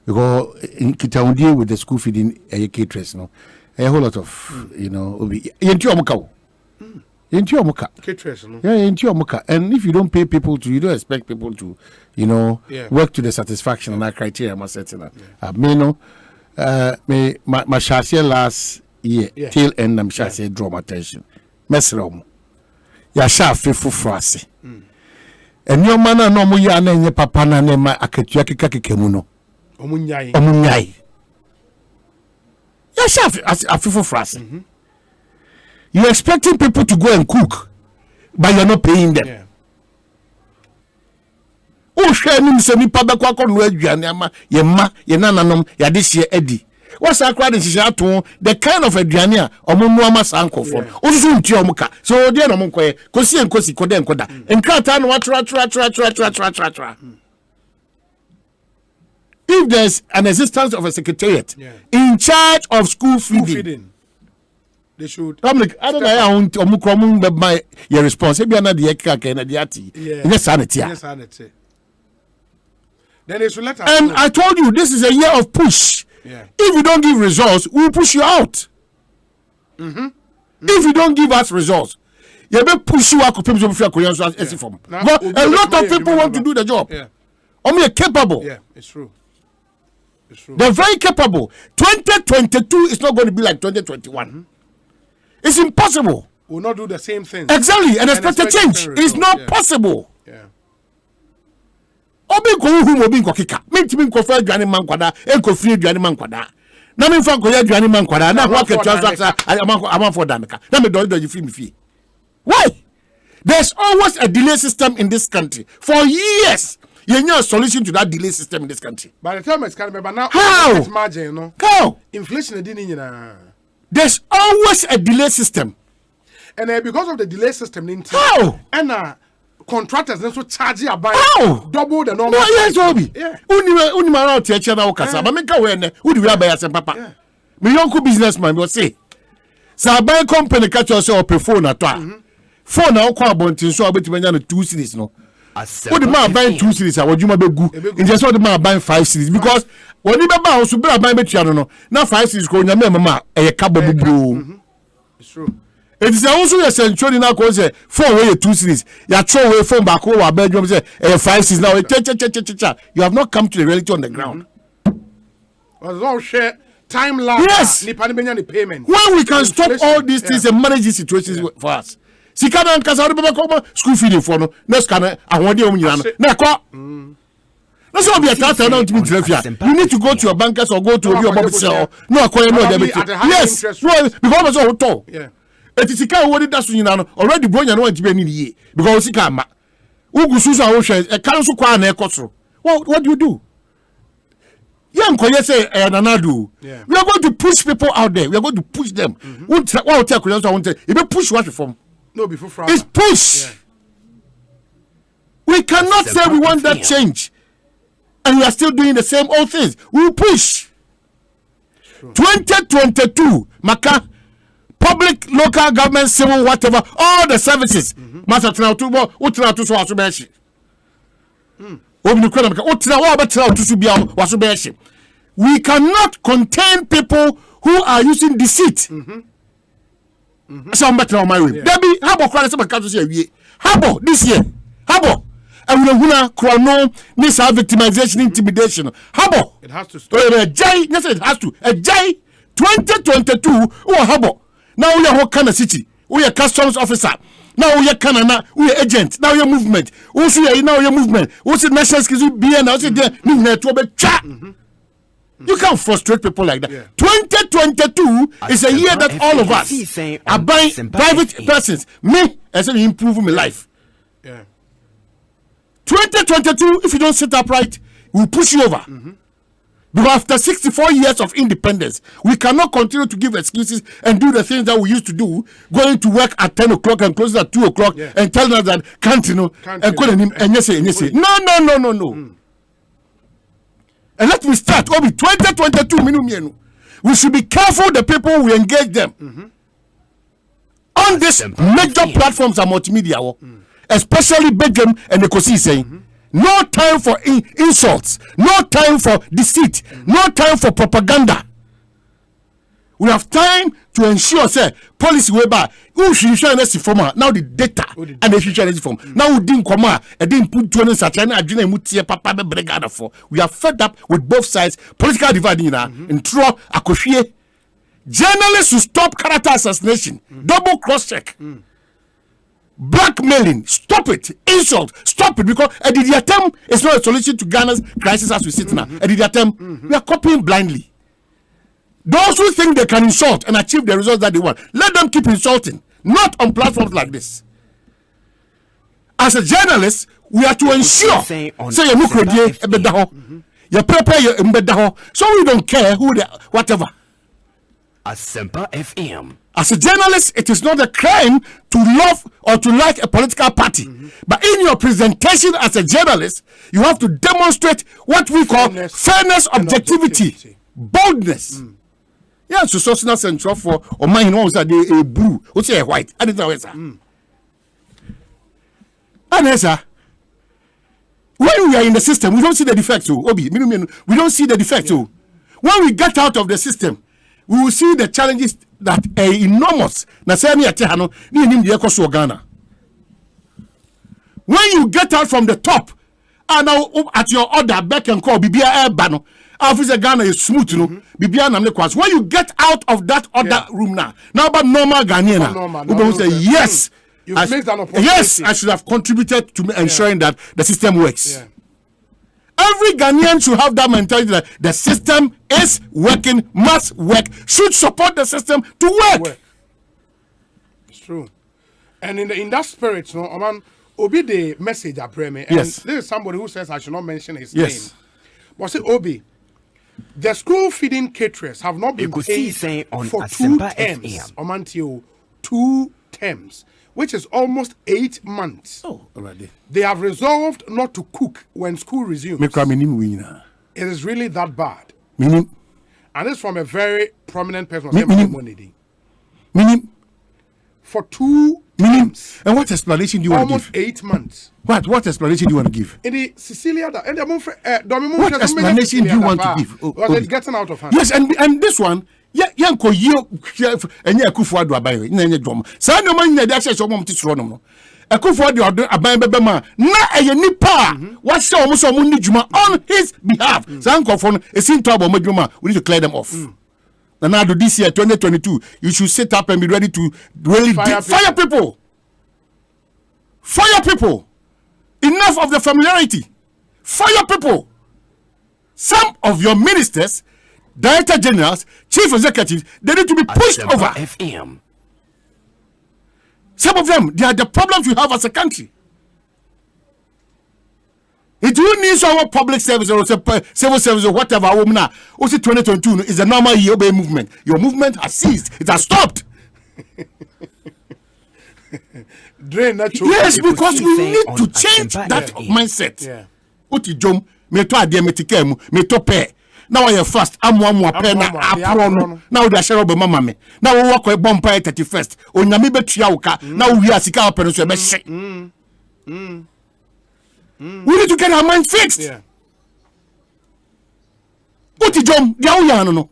because in Kitaundi with the school feeding caterers, no, a whole lot of into caterers, and if you don't pay people to, you don't expect people to, work to the satisfaction and that criteria must set in. My share last year till end, I'm shall say draw my attention. Mesrom, ya shall faithful for us. And your man no mo ya na nye papa na ne ma akatua kekemu no omunyai ya chef afifo frase you expecting people to go and cook but you're not paying them o hwe nim se nipa be kwa no aduane ama ye nananom ya de hye adi what's that crowd in Shishato? The kind of a Diania or Mumuama Sanko for also in Tiomuka. So dear Nomunque, Kosi and Kosi Koden Koda. And Katan, what tra. If there's an existence of a secretariat in charge of school feeding, they should. I'm like, I don't know my your response. Maybe another yes, sanity. Then they should let us and know. I told you this is a year of push. Yeah. If you don't give results, we'll push you out. If you don't give us results, you may push you out. A lot of people want to do the job. Yeah. Only capable. Yeah, it's true. They're very capable. 2022 is not going to be like 2021. It's impossible. We'll not do the same thing. Exactly, and expect a change. It's not possible. Yeah. Obi ko hu obi ko kika. Mentimi nko fa aduane man kwada, enko firi aduane man kwada. Na me fa nko ya aduane man kwada, na ho aketwa so am for dameka. Na me do firi me fie. Why? There's always a delay system in this country. For years, you need a solution to that delay system in this country. By the time it's kind of now, how? It's margin, you know. How? Inflation there's always a delay system. And because of the delay system, how? And contractors also charge you about double the normal. No, yes, Obi. Uni mara teacher na okasa. But make we ne. Udi we abaya Asempa. Me yonku businessman go say. Sa buy company catch us or pay phone at phone na okwa abontin so abetime nya no 2 series no. What the man buying 2 series? What you might be good? In just what the man buying 5 series because when you buy also buy better no. Now 5 series go nyame mama a cabo bro. It's true. It is also a century now cause 4 way 2 series. You throw away phone back over bedroom say 5 series now. You have not come to the reality on the ground. Well, all share time lag. Yes. Payment. When we can stop all these things and manage these situations for us. Sikana nkasa ori baba ko school feeding for no next kana ahode o nyina no na kwa na so be atata na ntimi tirafia you need to go to your bankers or go to obi obo sell no akoye no debit yes no because so to yeah it is sika wo da so nyina no already bronya no ntimi ani ye because sika ama ugusu so wo hwe e kan so kwa na ekosoro what do you do say nanadu we are going to push people out there we are going to push them what take you want to e be push what from no before Friday. It's push. Yeah. We cannot say we want that change, and we are still doing the same old things. We push. 2022, Maka, public, local government, civil, whatever, all the services. Master Trautubo, Utratu Wasubeshi. We cannot contain people who are using deceit. Some better on my way. Debbie, how about Christ? How about this year? How about? And we will chrono miss victimization, intimidation. How about? It has to stop. Yes, it has to. A J 2022. Oh, how about? Now we are what kind of city? We are customs officer. Now we are Canada. We are agent. Now we are movement. Also, now we are movement. Also, national skills. Be and also there. You can't frustrate people like that. 2022 is a year that all of us are buying private persons. Me, as an improve my life. 2022, if you don't sit upright, we'll push you over. Because after 64 years of independence, we cannot continue to give excuses and do the things that we used to do, going to work at 10 o'clock and closing at 2 o'clock and telling us that can't you know, and calling him and yes, no. And let me start. 2022, we should be careful the people we engage them. On this major platforms and multimedia, especially Belgium and Ekosiise, no time for insults, no time for deceit, no time for propaganda. We have time to ensure, say, policy whereby who should share this from now the data and the future from now we didn't come out and didn't put 20 such and for. We are fed up with both sides, political dividing and throw a coffee. Journalists should stop character assassination, double cross check, blackmailing, stop it, insult, stop it because the attempt is not a solution to Ghana's crisis as we sit now. The attempt, we are copying blindly. Those who think they can insult and achieve the results that they want, let them keep insulting, not on platforms like this. As a journalist, we are to ensure, say, You prepare your embed, so we don't care who the whatever. Asempa FM. As a journalist, it is not a crime to love or to like a political party. But in your presentation as a journalist, you have to demonstrate what we call fairness, objectivity, boldness. Yeah, so social central for or mine ones are a blue, or say a white. I didn't know it. And when we are in the system, we don't see the defects. We don't see the defects. When we get out of the system, we will see the challenges that are enormous. When you get out from the top, and now at your order, back and call, Bibia air bano. Officer Ghana is smooth, When you get out of that other room now about normal Ghanaian, we don't say yes. Yes, I should have contributed to ensuring that the system works. Yeah. Every Ghanaian should have that mentality that the system is working, must work, should support the system to work. It's true. And in that spirit, Obi the message I pray me. And yes. There is somebody who says I should not mention his name. But say Obi, the school feeding caterers have not been paid for 2 terms. Until 2 terms. Which is almost 8 months. Oh, already. They have resolved not to cook when school resumes. It is really that bad. And it's from a very prominent person. For 2 terms. And what explanation do you want to give? Almost 8 months. What explanation do you want to give? In the Cecilia, what explanation do you want to give? Was it getting out of hand? Yes, and this one. Yanko you and Yakufuado abayo nanye drum. Sa no man na dey access omom titro no no. Akufuado abayo bebema na eye nipa what say omo so ni djuma on his behalf. Sa nkofo no esin to abo madjuma we need to clear them off. Now this year 2022 you should sit up and be ready to really fire people. Fire people. Enough of the familiarity. Fire people. Some of your ministers, director generals, chief executives, they need to be pushed over. FM. Some of them, they are the problems we have as a country. It will need our public service or civil service or whatever. Also 2022 is a normal year obey movement. Your movement has ceased. It has stopped. Yes, because we need to change that mindset. Oti jom me to ade metikemu me to pay. Now I fast amwa pay na apro. Now they share obe mama me. Now we work e bompa 31st. Onyame betua wo ka. Now we are sika open so be hye. We need to get our mind fixed. Yeah. Oti jom dia wo yan no.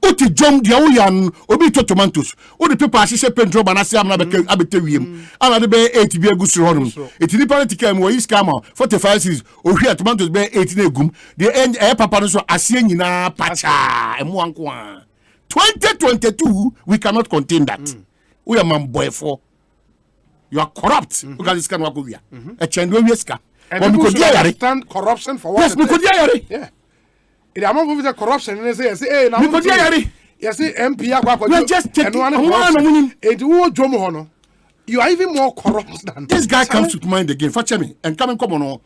Oti jom dia wo yan obi to tomatoes. O the people asise pentro banase am na abete wiem. Ana de be 8 bi agusu honum. Eti ni politica am wo yi scam 45 series. O hwe tomatoes be 8 na egum. De papa no so ase nyina pacha emu anko a. 2022 we cannot contain that. We are man boy for. You are corrupt. Look at this kind of work we are. A chendo weska. And people should understand corruption for what yes, it is. Yeah. It among of the corruption and they say, hey, now yes, MP we are just taking you are even more corrupt than this guy comes to mind again. Fetch me and come on.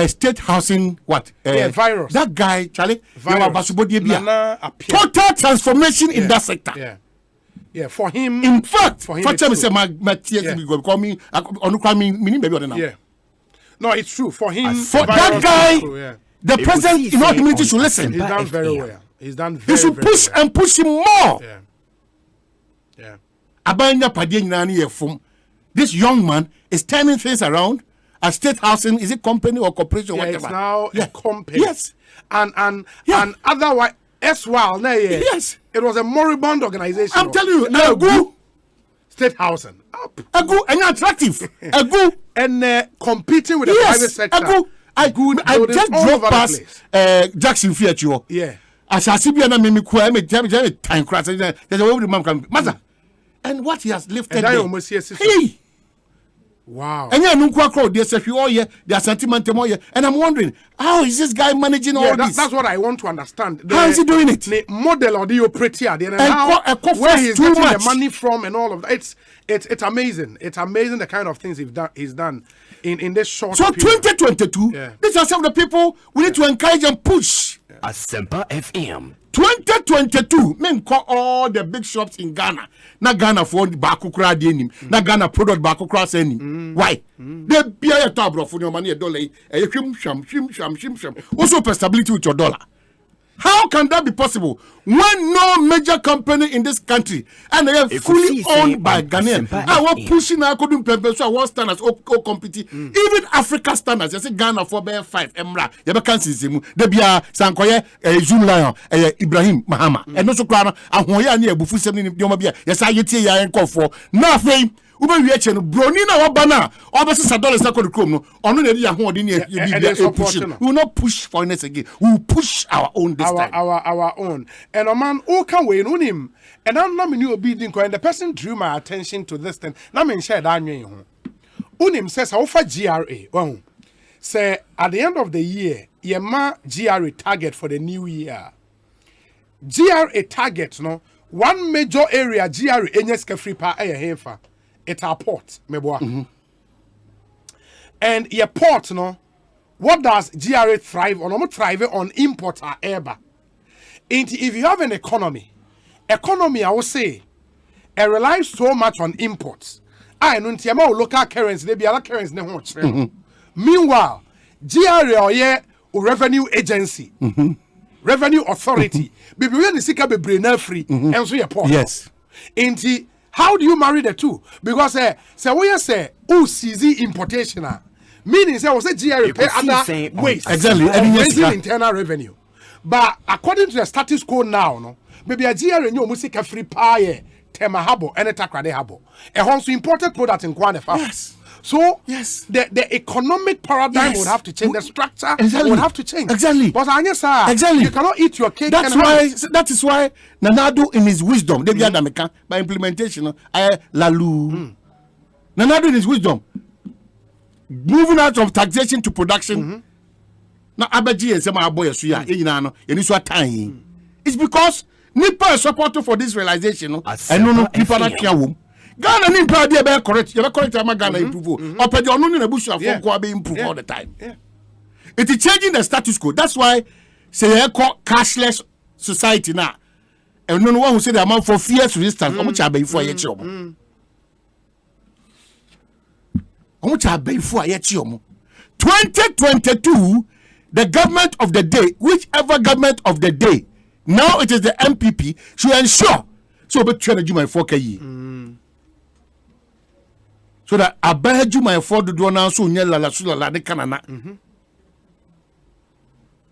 State housing what? Virus. That guy, Charlie, total transformation in that sector. Yeah. Yeah, for him. In fact, for him, say my TSB call me yeah. No, it's true. For him, for that guy, the president in our community should listen. He's done very well. He's done very well. He should push and push him more. Yeah. Yeah. This young man is turning things around. A state housing, is it company or corporation or whatever? It's now a company. Yes. And otherwise, yes. It was a moribund organization. I'm telling you, Agu state housing. Agu and attractive. Agu and competing with the private sector. Agu I just drove past Jackson Theatre. Yeah. As I see Biana me time crash. There's a way the mom can Master. And what he has lifted. Hey. Wow. And yeah, no crowd, there's a few all year, there's sentiment more year. And I'm wondering, how is this guy managing all this? That's what I want to understand. How is he doing it? The model or the operator, and where he's too getting much. the money from and all of that. It's amazing. It's amazing the kind of things he's done in this short So period. 2022, these are some of the people we need to encourage and push. Asempa FM. 2022, men call all the big shops in Ghana. Na Ghana for Bakukra denim. Na Ghana product Bakukra sending. Why? They be a tabro for your money $1. Also for stability with your dollar. How can that be possible when no major company in this country and they are fully owned by Ghanaians? I was pushing our couldn't pay so I was standards or compete. Even Africa standards, you say Ghana for bear 5 Emra, you can't see them. They be a Sankoye, Zoom Lion, Ibrahim Mahama, and also Krana, and Hoya near Bufu 7 Yomabia. Yes, I get here and call for nothing. Ube wiyeche no broni na wabana obese $1 na call no ono na dia ho de ne we will not push foreigners again. We will push our own this time. Our own. And a man who can win on him. And I'm not many obedient, and the person drew my attention to this thing. Now me share that new. Unim says how for GRA. Say at the end of the year, yema GRA target for the new year. GRA target no one major area GRA enyeska free pa hefa. It's our port, meboa. And your port, no, what does GRA thrive on? Thrive on import or eba. If you have an economy, I will say, it relies so much on imports. I know local currency, they be other currency. Meanwhile, GRA or revenue agency, revenue authority, be really seek be brain free, and so your port. Yes. How do you marry the two? Because say we say CZ importation, meaning say we say GRA pay other ways. Exactly. Raising internal revenue. But according to the status quo now, no, maybe a GRA new music free pay tema habo and takrade habo. A also imported product in Kwanefa. Yes. So yes, the economic paradigm would have to change. The structure would have to change. Exactly. But exactly. You cannot eat your cake. That is why Nanado in his wisdom, they by implementation, Lalu. Nanado in his wisdom, moving out of taxation to production. Now Abaji and some boy suya, time. It's because Nipa is supportive for this realization. And no people not care. Ghana ni improve be correct. You be correct am Ghana improve. Or pe the onu na bush of go be improve all the time. It is changing the status quo. That's why say cashless society now. And no one who say the amount for fears resistance. How much are pay for yet yomo? How much are pay for yet yomo? 2022, the government of the day, whichever government of the day, now it is the MPP, should ensure so be trying to do my 4K. So that Abaju my afford to do now so la de kanana.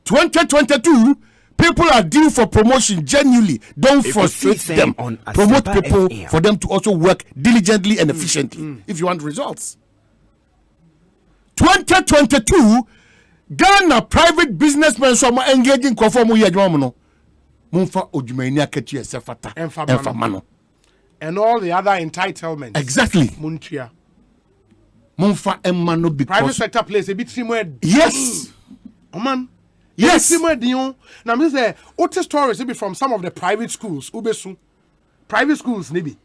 2022, people are due for promotion genuinely. Don't frustrate them. Promote people for them to also work diligently and efficiently if you want results. 2022, Ghana private businessmen so engaging conform with your Mumfa Ojumania Ketia Sefata and Mano. And all the other entitlements. Exactly. Muntria. Mumfa and Mano because private sector plays a bit similar. Yes. Oh man. Yes. Similar Dion. Now me say what stories maybe from some of the private schools. Ubesu. Private schools maybe.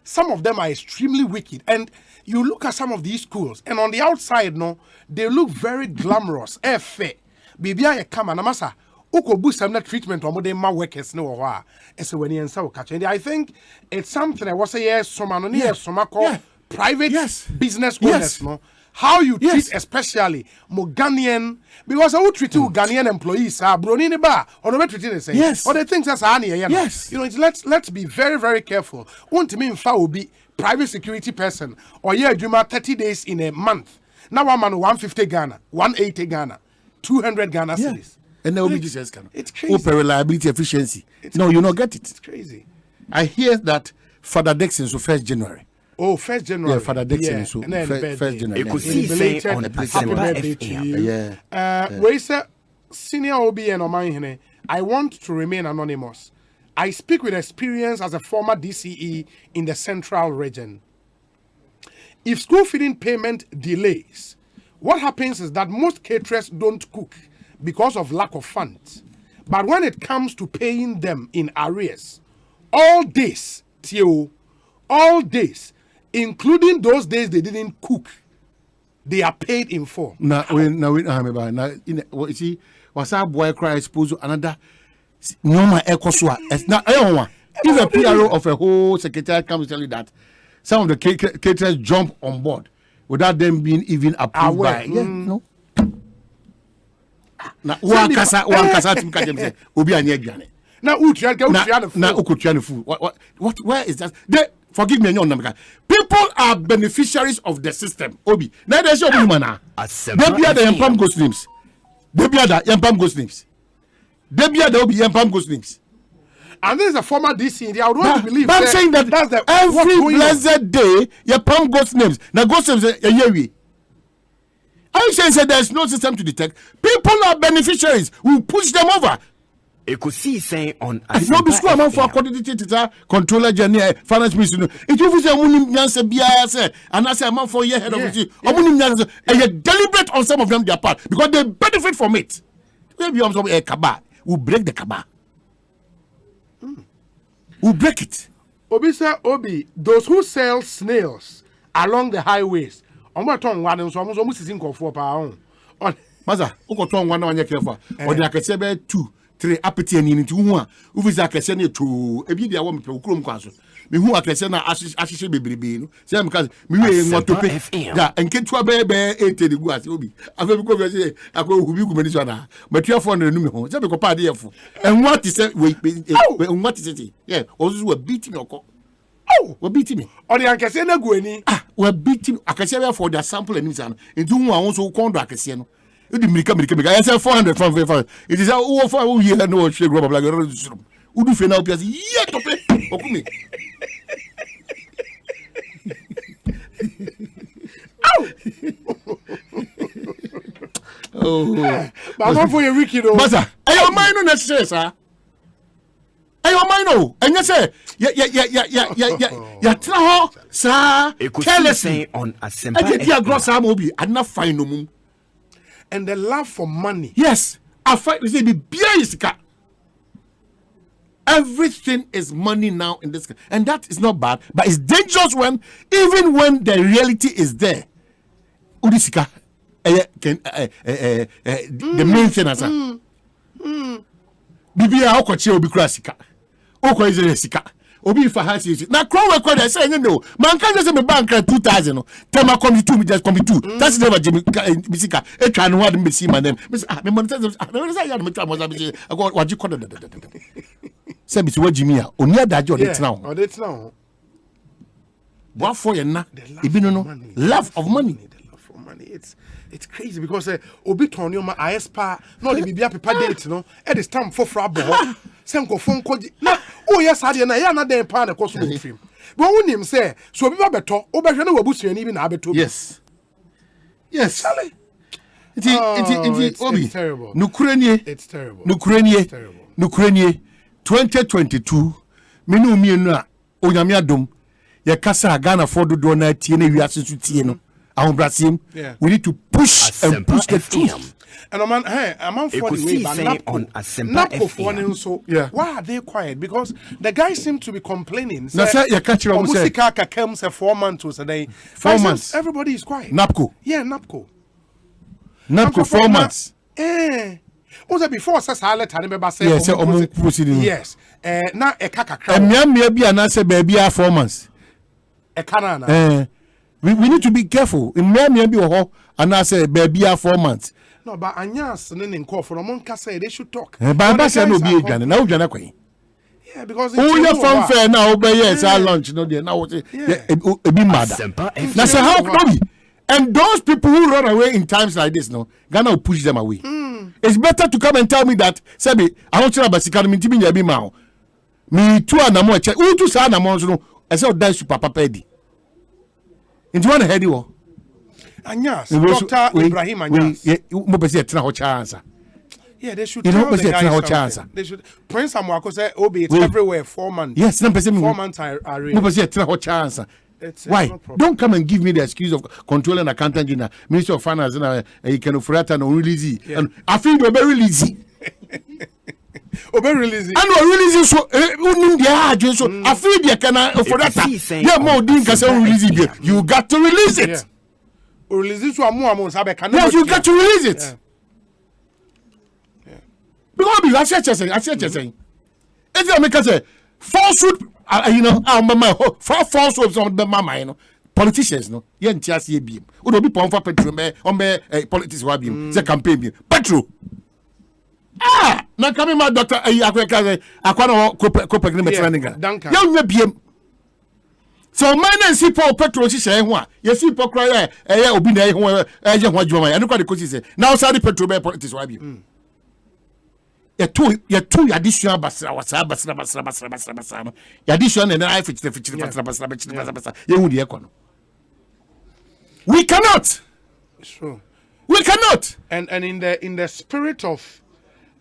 Some of them are extremely wicked. And you look at some of these schools and on the outside, no, they look very glamorous. Fair. Bibia come and amasa. Uko boost some treatment or more workers no wa. So when you so catch. And I think it's something I was say yes, some anonymous, some private business owners, no. How you treat especially more Ghanaian, because I would treat you Ghanaian employees, Bronini bar, or no treating the same. Yes. Or the things that's Annie. Yes. You know, let's be very, very careful. Won't mean will be private security person or Juma 30 days in a month. Now I'm on 150 Ghana, 180 Ghana, 200 Ghana cities. And there will be just kind of it's crazy. Open reliability, efficiency. No, you don't get it. It's crazy. I hear that Father Dixon so 1st January. Oh, 1st January. Yeah, Father Dixon so 1st January. Ekosiisen On Asempa. Where is senior OB and Oman? I want to remain anonymous. I speak with experience as a former DCE in the central region. if school feeding payment delays, what happens is that most caterers don't cook because of lack of funds. But when it comes to paying them in arrears, all days, including those days they didn't cook, they are paid in full. Now, you see, what's our boy cry? Suppose another normal Ekosua. Now, if a PRO of a whole secretary comes to tell you that some of the caterers jump on board without them being even approved by. Yeah, no. Now, one kasa to catch them say, Obi Anyegane. Now, Ukutrian food. What? Where is that? Forgive me, people are beneficiaries of the system. Obi. Now there's your woman. They be the Yampam Ghost names. They be the Yampam Ghost names. They be the Obi Yampam Ghost names. And this is a former DC. I would want to believe. But I'm saying that that's the every blessed day, Yampam Ghost names. Now Ghost names a year. I'm saying there's no system to detect. People are beneficiaries. We push them over. Ekosiisen On Asempa. No be school amount for coordinated controller journey finance minister. It you say omunim nyanse bia say and I say amount for year head of it. Omunim nyanse and deliberate on some of them their part because they benefit from it. Maybe I'm some kaba. We break the kaba. We break it. Obi say Obi, those who sell snails along the highways. Omo ton one so omo sisin kofo pa on. Maza, uko ton one na onye kefa. Odi akese be 2 3 apeti ani nti hu a ufisa akese na to ebi dia wo me ukrom kwanso me hu akese na ahihye bebrebe no say me ka me we nwotope da enketua be 8 de gu ase obi afa bi ko be say akwa hubi gu mani so na matua 400 nu me ho say be ko pa de yefo enwa ti say we enwa ti say yeah ozu we beat me okọ we beat me odi akese na gu ani we beat me akese be for the sample ani san nti hu a won so kondo akese no you di mirika I say 400 from 500 it is how for who here no shake rubber like who do fe now pias ye to pay okumi oh but not for your wiki though basa ayo mind no necessary sir ayo mind no enye say ya tra ho sir Ekosiisen On Asempa. I get gross am obi adna fine no mum. And the love for money. Yes. I fight to say the beer is car. Everything is money now in this country. And that is not bad, but it's dangerous even when the reality is there. Udisika. The main thing as Bibia okoche obi krasika. Oko is sika. Obi for has it. Now crow record I say no. Man can just me bank 2000 no. Tema come to me just come to. That's never Jimmy Bisika. E try no what me see my name. Me monetize. I say ya me try mo say I go what you call it. Say be what Jimmy a. Oni adaje o det now. O det now. What for you na? E be no love of money. The love for money. It's crazy because obi turn your my Asempa no the bibia paper date no. E dey stamp for abo. Say go phone call na oh yes ade na ya na den pa na koso no film but won him say so obi ba beto obehwe na wabusuani bi na abeto yes Charlie it obi it's terrible nukurenie it's terrible 2022 menu mienu a onyame adom ye kasa Ghana for do na tie na wiase so tie no ahobrasem we need to push and push the truth. And I'm for the way, but Napco for one so why are they quiet? Because the guys seem to be complaining. Now say you catch your Musika came say 4 months was a day. 4 months. Everybody is quiet. Napco. Yeah, Napco 4 months. Also before says I let her say yes, yes. Now a kakakra. And me be an answer baby 4 months. A canana. We need to be careful. In me be ho and I say baby 4 months. No, but Anyas and then call for a monk say they should talk. But say no be Ghana. Now Ghana kwai. Yeah, because oh your fun fair now obey yes our lunch no there now be mad. That's how come. And those people who run away in times like this no Ghana will push them away. It's better to come and tell me that say I want to about security me tibi be ma. Me too anamo che. Who to say anamo no I say die super papa edi. Into one heady wo. Anyas, Dr. Ibrahim Anyas. Yeah, they should tell the guys something. They should. Prince Amwako said, "Obi, it's everywhere. 4 months." Yes, 4 months are real. Why? Don't come and give me the excuse of control and accountant in Ministry of Finance and you can offer and release. And I feel you're very lazy. Release. And release so I feel you can for that. Yeah, more didn't release it. You got to release it. Release it to yes, you got to release it. Because I said saying. It's a make us say falsehood. Falsehoods on the mama, politicians, no. Yen tias ye beam. Would be pon for petrol on politics wabium. The campaign petrol. Now coming my doctor Aquano Copenhagen. Young beam. So man and see Paul petrol she say one. You see Paul cry obina what you and look at the coaches say. Now sorry petrol politics wabium. You two additional basra you addition and I fix we cannot. Sure. We cannot. And in the spirit of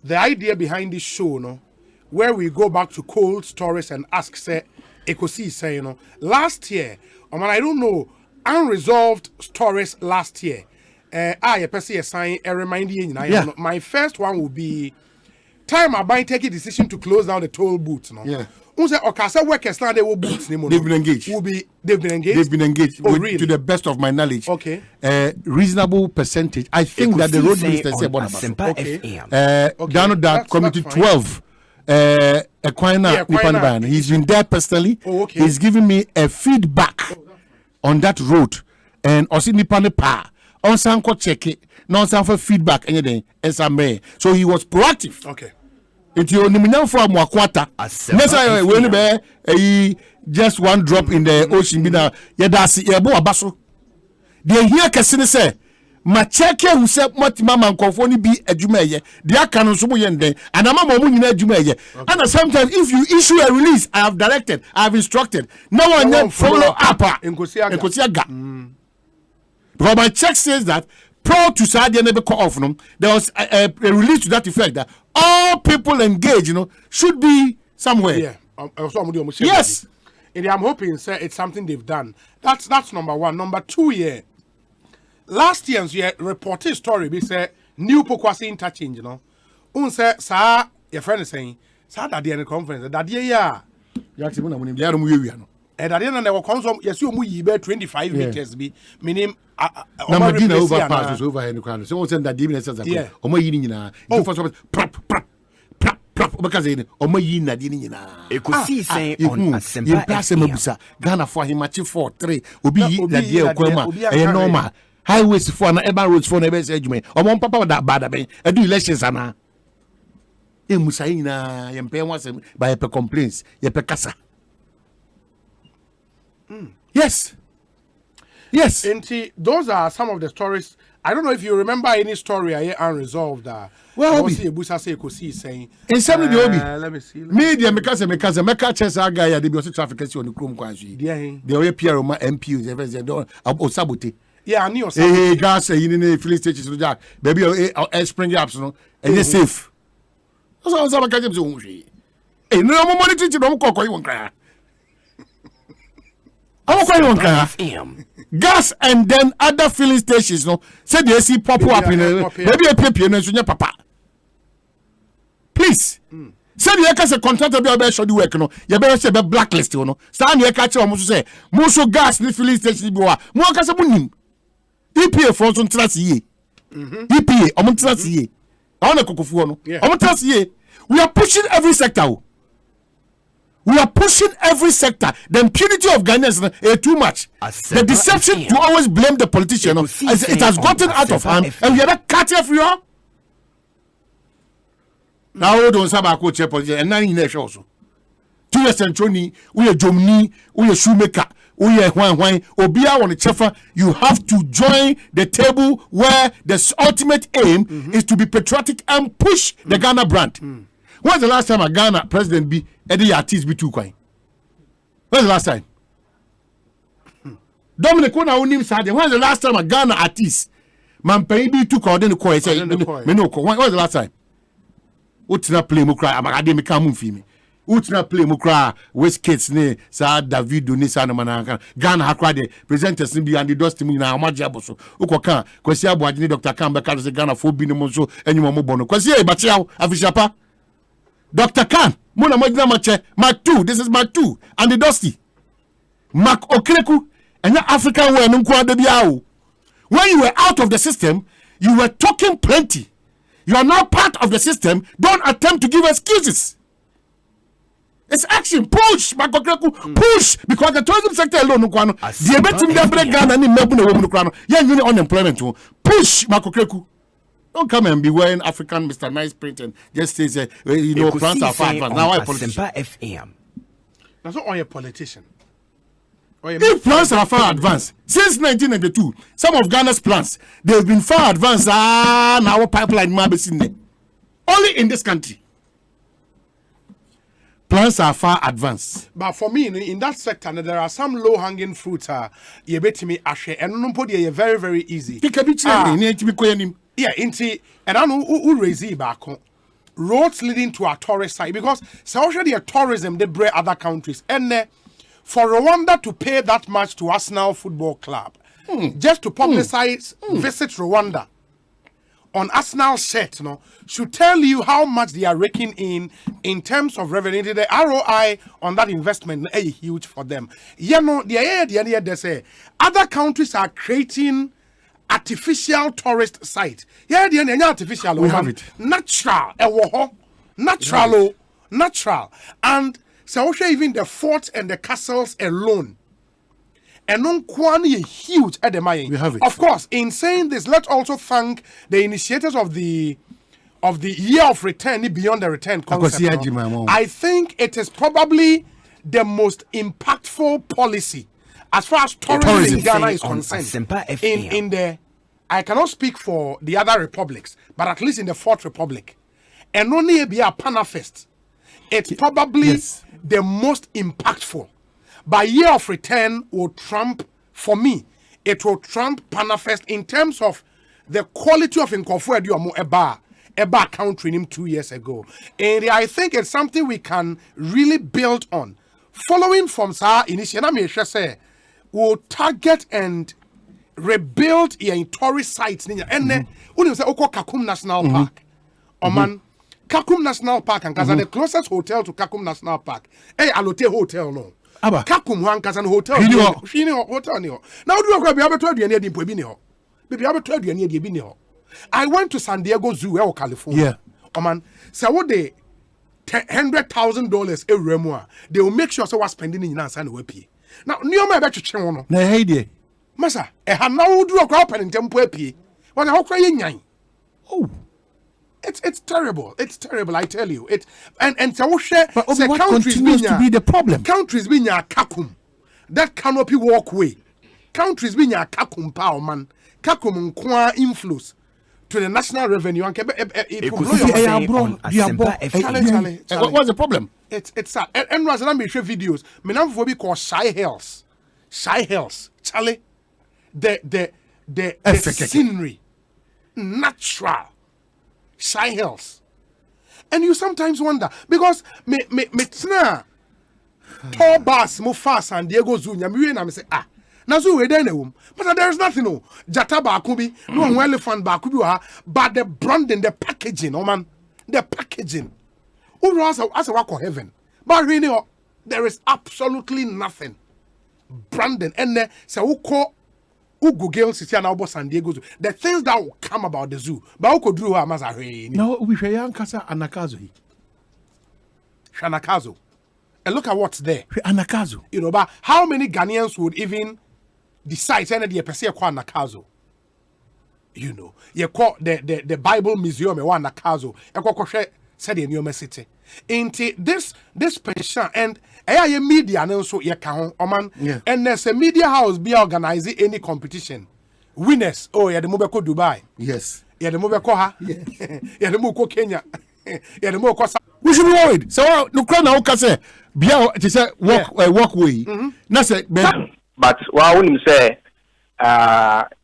the idea behind this show, no, where we go back to cold stories and ask say Ekosiisen, last year, I don't know, unresolved stories last year. I person assign a reminder you my first one will be time I take a decision to close down the toll booths. No? Yeah. Okasa workers now they will boots. They've been engaged. They've been engaged. They've been engaged. Oh, really? To the best of my knowledge. Okay. Reasonable percentage. I think that the road minister said about down that committee 12. Equina, he's been there personally. Oh, okay. He's giving me a feedback on that road and also Nipane Pa. On Sanko check it. No for feedback anything. So he was proactive. Okay. It's your nominal for Mwakwata. Just one drop in the ocean. That's Abaso. They hear Cassini say, Macheke who said, Mama and Confoni be a Jumeye, the Akan Sumuyen, and I'm a Momun Jumeye. And sometimes, if you issue a release, I have directed, I have instructed, no one then follow up in Kosiaga. Because my check says that prior to Sadia never call off them, there was a release to that effect that all people engaged, should be somewhere. Yeah. Yes. And I'm hoping, sir, it's something they've done. That's number one. Number two, last year's reported story, we say new Pokwasi interchange, Say, sir, your friend is saying, sir, that the conference, that year, and at the end, there will come some, yes, you move 25 meters, be meaning. Namadina overpasses over in the corner. So what's that demon says that? Oh, my eating prop because oh, my yin Ekosiisen On Asempa. Ghana for him match 4-3 will be that dear Kwama, a normal highways for an urban roads for never edge me. Or one papa that bad I do elections, Anna. In Musaina, Yampe was by a complaints, Yapecasa. Yes. Yes. And those are some of the stories. I don't know if you remember any story unresolved. Well, in some of the Obi. Let me see. Media because Meka chess our guy they be also traffickers on the Chrome Quanshi. The way Pierre MP they sabote. Yeah, I knew hey gas in the filling stations to Jack. Baby spring ups no and you're safe. So some catch him so hey no more money to don't call you one cry. Gas and then other filling stations, said they see pop up in maybe a paper and papa. Please. Said you can say contractor be able to work, you better say blacklist, Stand here catch almost say, Moso gas the filling station be more casabunim. EPA for some trust ye. EPA, I'm trust ye. I want to cook for I'm trust ye. We are pushing every sector. We are pushing every sector. The impunity of Ghanaians is too much. The deception to always blame the politician, it has gotten out of hand, and we are not cutting for you. Now we don't have a coach and 9 years also. 2 years and 20, we are Jomni, we are shoemaker, we are Wine, Obia on the chefa. You have to join the table where the ultimate aim is to be patriotic and push the Ghana brand. When's the last time a Ghana president be Eddie artist be too quiet? When's the last time? Dominic Kona Unim Sade. When's the last time a Ghana artist man pay be too quiet in the quiet? Say, When's the last time? What's not play Mukra? I'm academic come for me. Utina play mukra West Kids ne sa David ni sa no manaka Ghana hakra de presenters ni bi and the dust mu na amagye aboso ukoka kwasi aboagye ni Dr. Kamba ka se Ghana fo bi ni mo so enyimo mo bono kwasi e bachiaw afishapa Dr. Khan mona magina mache Mark 2 this is Mark 2 and the dusty Mark Okreku and African way no kwa de biawo when you were out of the system you were talking plenty you are now part of the system don't attempt to give excuses. It's action. Push, push, because the tourism sector alone, the betting the break Ghana and Melbourne, young unemployment. Push, Makokreku. Don't come and be wearing African Mr. Nice print and just say, plants are far advanced. Now I Asempa FM. That's not all your politician. If plants are far advanced, since 1992, some of Ghana's plants, they've been far advanced. Now our pipeline mabesine. Only in this country. Plants are far advanced. But for me, in that sector, there are some low-hanging fruits. You bet me, Ashe, and no podi very, very easy. Yeah, inti, and I know who raise it back. Roads leading to our tourist site because so already a tourism they bring other countries, and for Rwanda to pay that much to Arsenal Football Club, just to publicize visit Rwanda on Arsenal shirt, should tell you how much they are raking in terms of revenue. The ROI on that investment is huge for them. They say other countries are creating artificial tourist sites. Artificial. We have it. Natural. And so even the forts and the castles alone. And non-kwani huge at the mine. We have it. Of course, in saying this, let's also thank the initiators of the year of return, beyond the return concept. I think it is probably the most impactful policy as far as tourism in Ghana is concerned. In the, I cannot speak for the other republics, but at least in the Fourth Republic, and only be a Panafest, it's probably the most impactful. By year of return will trump, for me, it will trump Panafest in terms of the quality of Nkofu Eduomo Eba country him 2 years ago. And I think it's something we can really build on. Following from Sa initiative, will target and rebuild in tourist sites. And then, when you say Kakum National Park, Oman, Kakum National Park, and the closest hotel to Kakum National Park, Alote Hotel, no. Kakum one Kazan hotel. Hotel. Now do you have a 12 year near Pubino? Maybe I have a 12 year near Dibino. I went to San Diego Zoo, California. Oh man, so what they $100,000 every month. They will make sure so we're spending in Nansan WP. Now, near my batch channel. Na hey, Massa, now do a crop and tempo WP. What how crying? Oh. It's terrible. It's terrible, I tell you. And so share what continues to be the problem? Countries being a kakum. That canopy walkway. Countries being a kakum power man. Kakum kwa influence to the national revenue. What's the problem? It's sad. And was let me show videos. Me now for called Shy Hills. Charlie. The scenery. Natural. Shy Hills. And you sometimes wonder because me tall bus move fast San Diego Zoo and say na zoo we there but there's nothing no jata bakubi no elephant bakubi but the branding, the packaging, the packaging as a work of heaven, but really there is absolutely nothing branding and then so Google City and Albo San Diego Zoo. The things that will come about the zoo, but who could do a Mazare? No, we share Yankasa Anakazo. Shanakazo. And look at what's there. Anakazo. You know, but how many Ghanaians would even decide to the Persia Anakazo? You know, you call the Bible Museum one Anakazo. You said in your city. Into this pension and media and also and there's a media house be organizing any competition. Winners, the Mobeko Dubai. Yes. The Mobeko the Moko Kenya. The Moko. We should be worried. So no crown now can say it is a walkway. But what I wouldn't say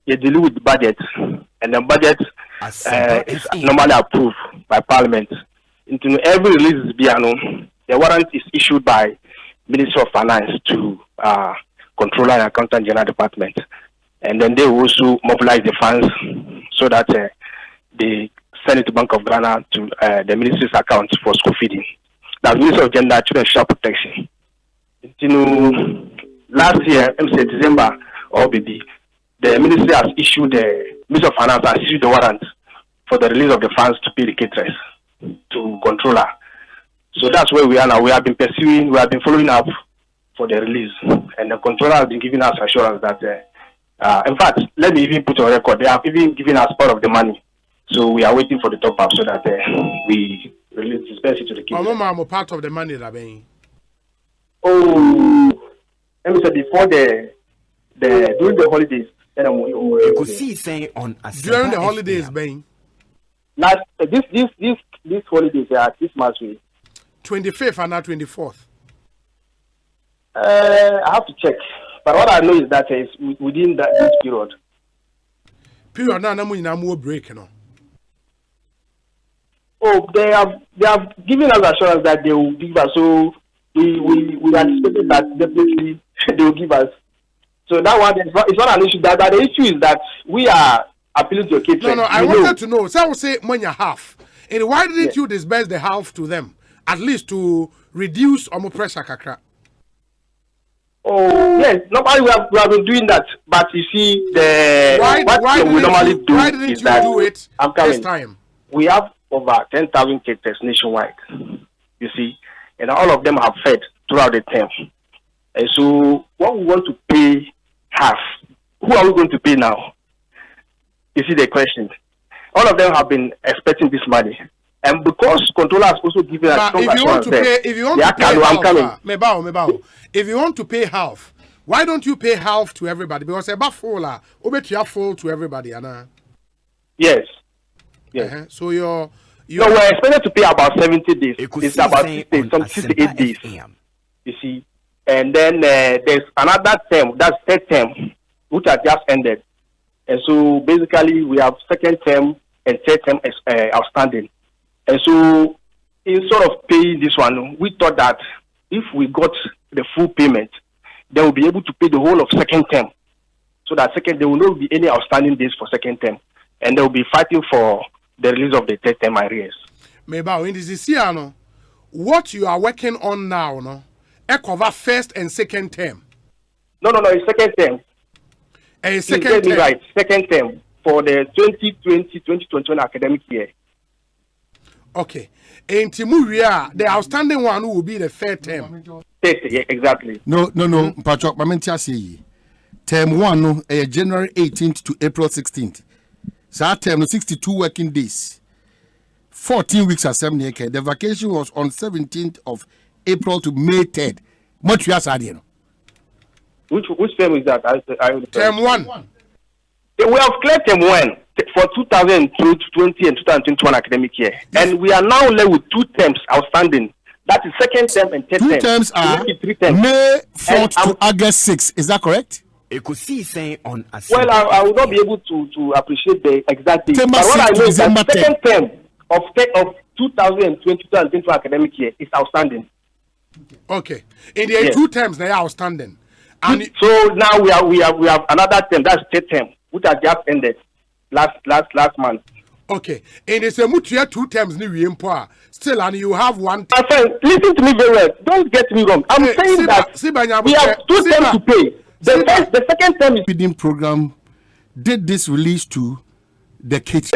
you deal with budget and the budget is normally approved by Parliament. Into every release is piano, a warrant is issued by Ministry of Finance to Controller and Accountant General Department, and then they also mobilize the funds so that they send it to Bank of Ghana to the ministry's account for school feeding. That's Ministry of Gender, Children and Social Protection. You know, last year, December or maybe, the ministry has issued Ministry of Finance has issued the warrant for the release of the funds to pay the caterers to Controller. So that's where we are now. We have been following up for the release, and the Controller has been giving us assurance that, in fact, let me even put on record, they have even given us part of the money. So we are waiting for the top up so that we release disperse it to the caterers. I'm part of the money that being. Oh, let me say before during the holidays. Ekosiisen On Asempa during the holidays, Bain. Last this holidays Christmas week. 25th and not 24th. I have to check, but what I know is that it's within this period. Period now, no more break, you know. Oh, they have given us assurance that they will give us. So we anticipated that definitely they will give us. So that one is not an issue. That the issue is that we are appealing to a caterer. No, I wanted to know. So I will say money half. And why didn't you disburse the half to them? At least to reduce pressure kakra. Oh yes, nobody we have been doing that. But you see, why we normally do why didn't you do it this time? We have over 10,000 caterers nationwide. You see, and all of them have fed throughout the term. And so, what we want to pay half, who are we going to pay now? You see the question. All of them have been expecting this money. And because controllers also given us strong assurance if you want to pay half, why don't you pay half to everybody? Because about full to everybody, Anna. Yes. Yes. So we're expected to pay about 70 days. It's about 68 days. You see. And then there's another term, that's third term, which has just ended. And so basically we have second term and third term outstanding. And so instead of paying this one, we thought that if we got the full payment, they will be able to pay the whole of second term. So that there will not be any outstanding days for second term. And they will be fighting for the release of the third term arrears. Maybe in this year, what you are working on now, no? Cover first and second term. No, it's second term. Second term. Right, second term for the 2020-2021 academic year. Okay. In Timuria, the outstanding one will be the third term. Yeah, exactly. No. Patrick, Mamentia say term 1 no, January 18th to April 16th. So that term 62 working days. 14 weeks assembly. The vacation was on 17th of April to May 3rd. What you are saying? Which term is that? Term 1. We have cleared term 1 for 2020 and 2021 academic year, and we are now left with 2 terms outstanding. That is second term and third term. 2 terms are May 4th to August 6th. Is that correct? Ekosiisen On Asempa. Well, I will not be able to appreciate the exact date. But what I know is that second term of 2020-2021 academic year is outstanding. Okay. In the 2 terms, they are outstanding. And so now we have another term, that's third term, which has just ended last month. Okay. And it's a mutual 2 terms still, and you have 1 My friend, listen to me very well. Don't get me wrong. I'm saying that we have 2 terms to pay. The second term is feeding program did this release to the kids.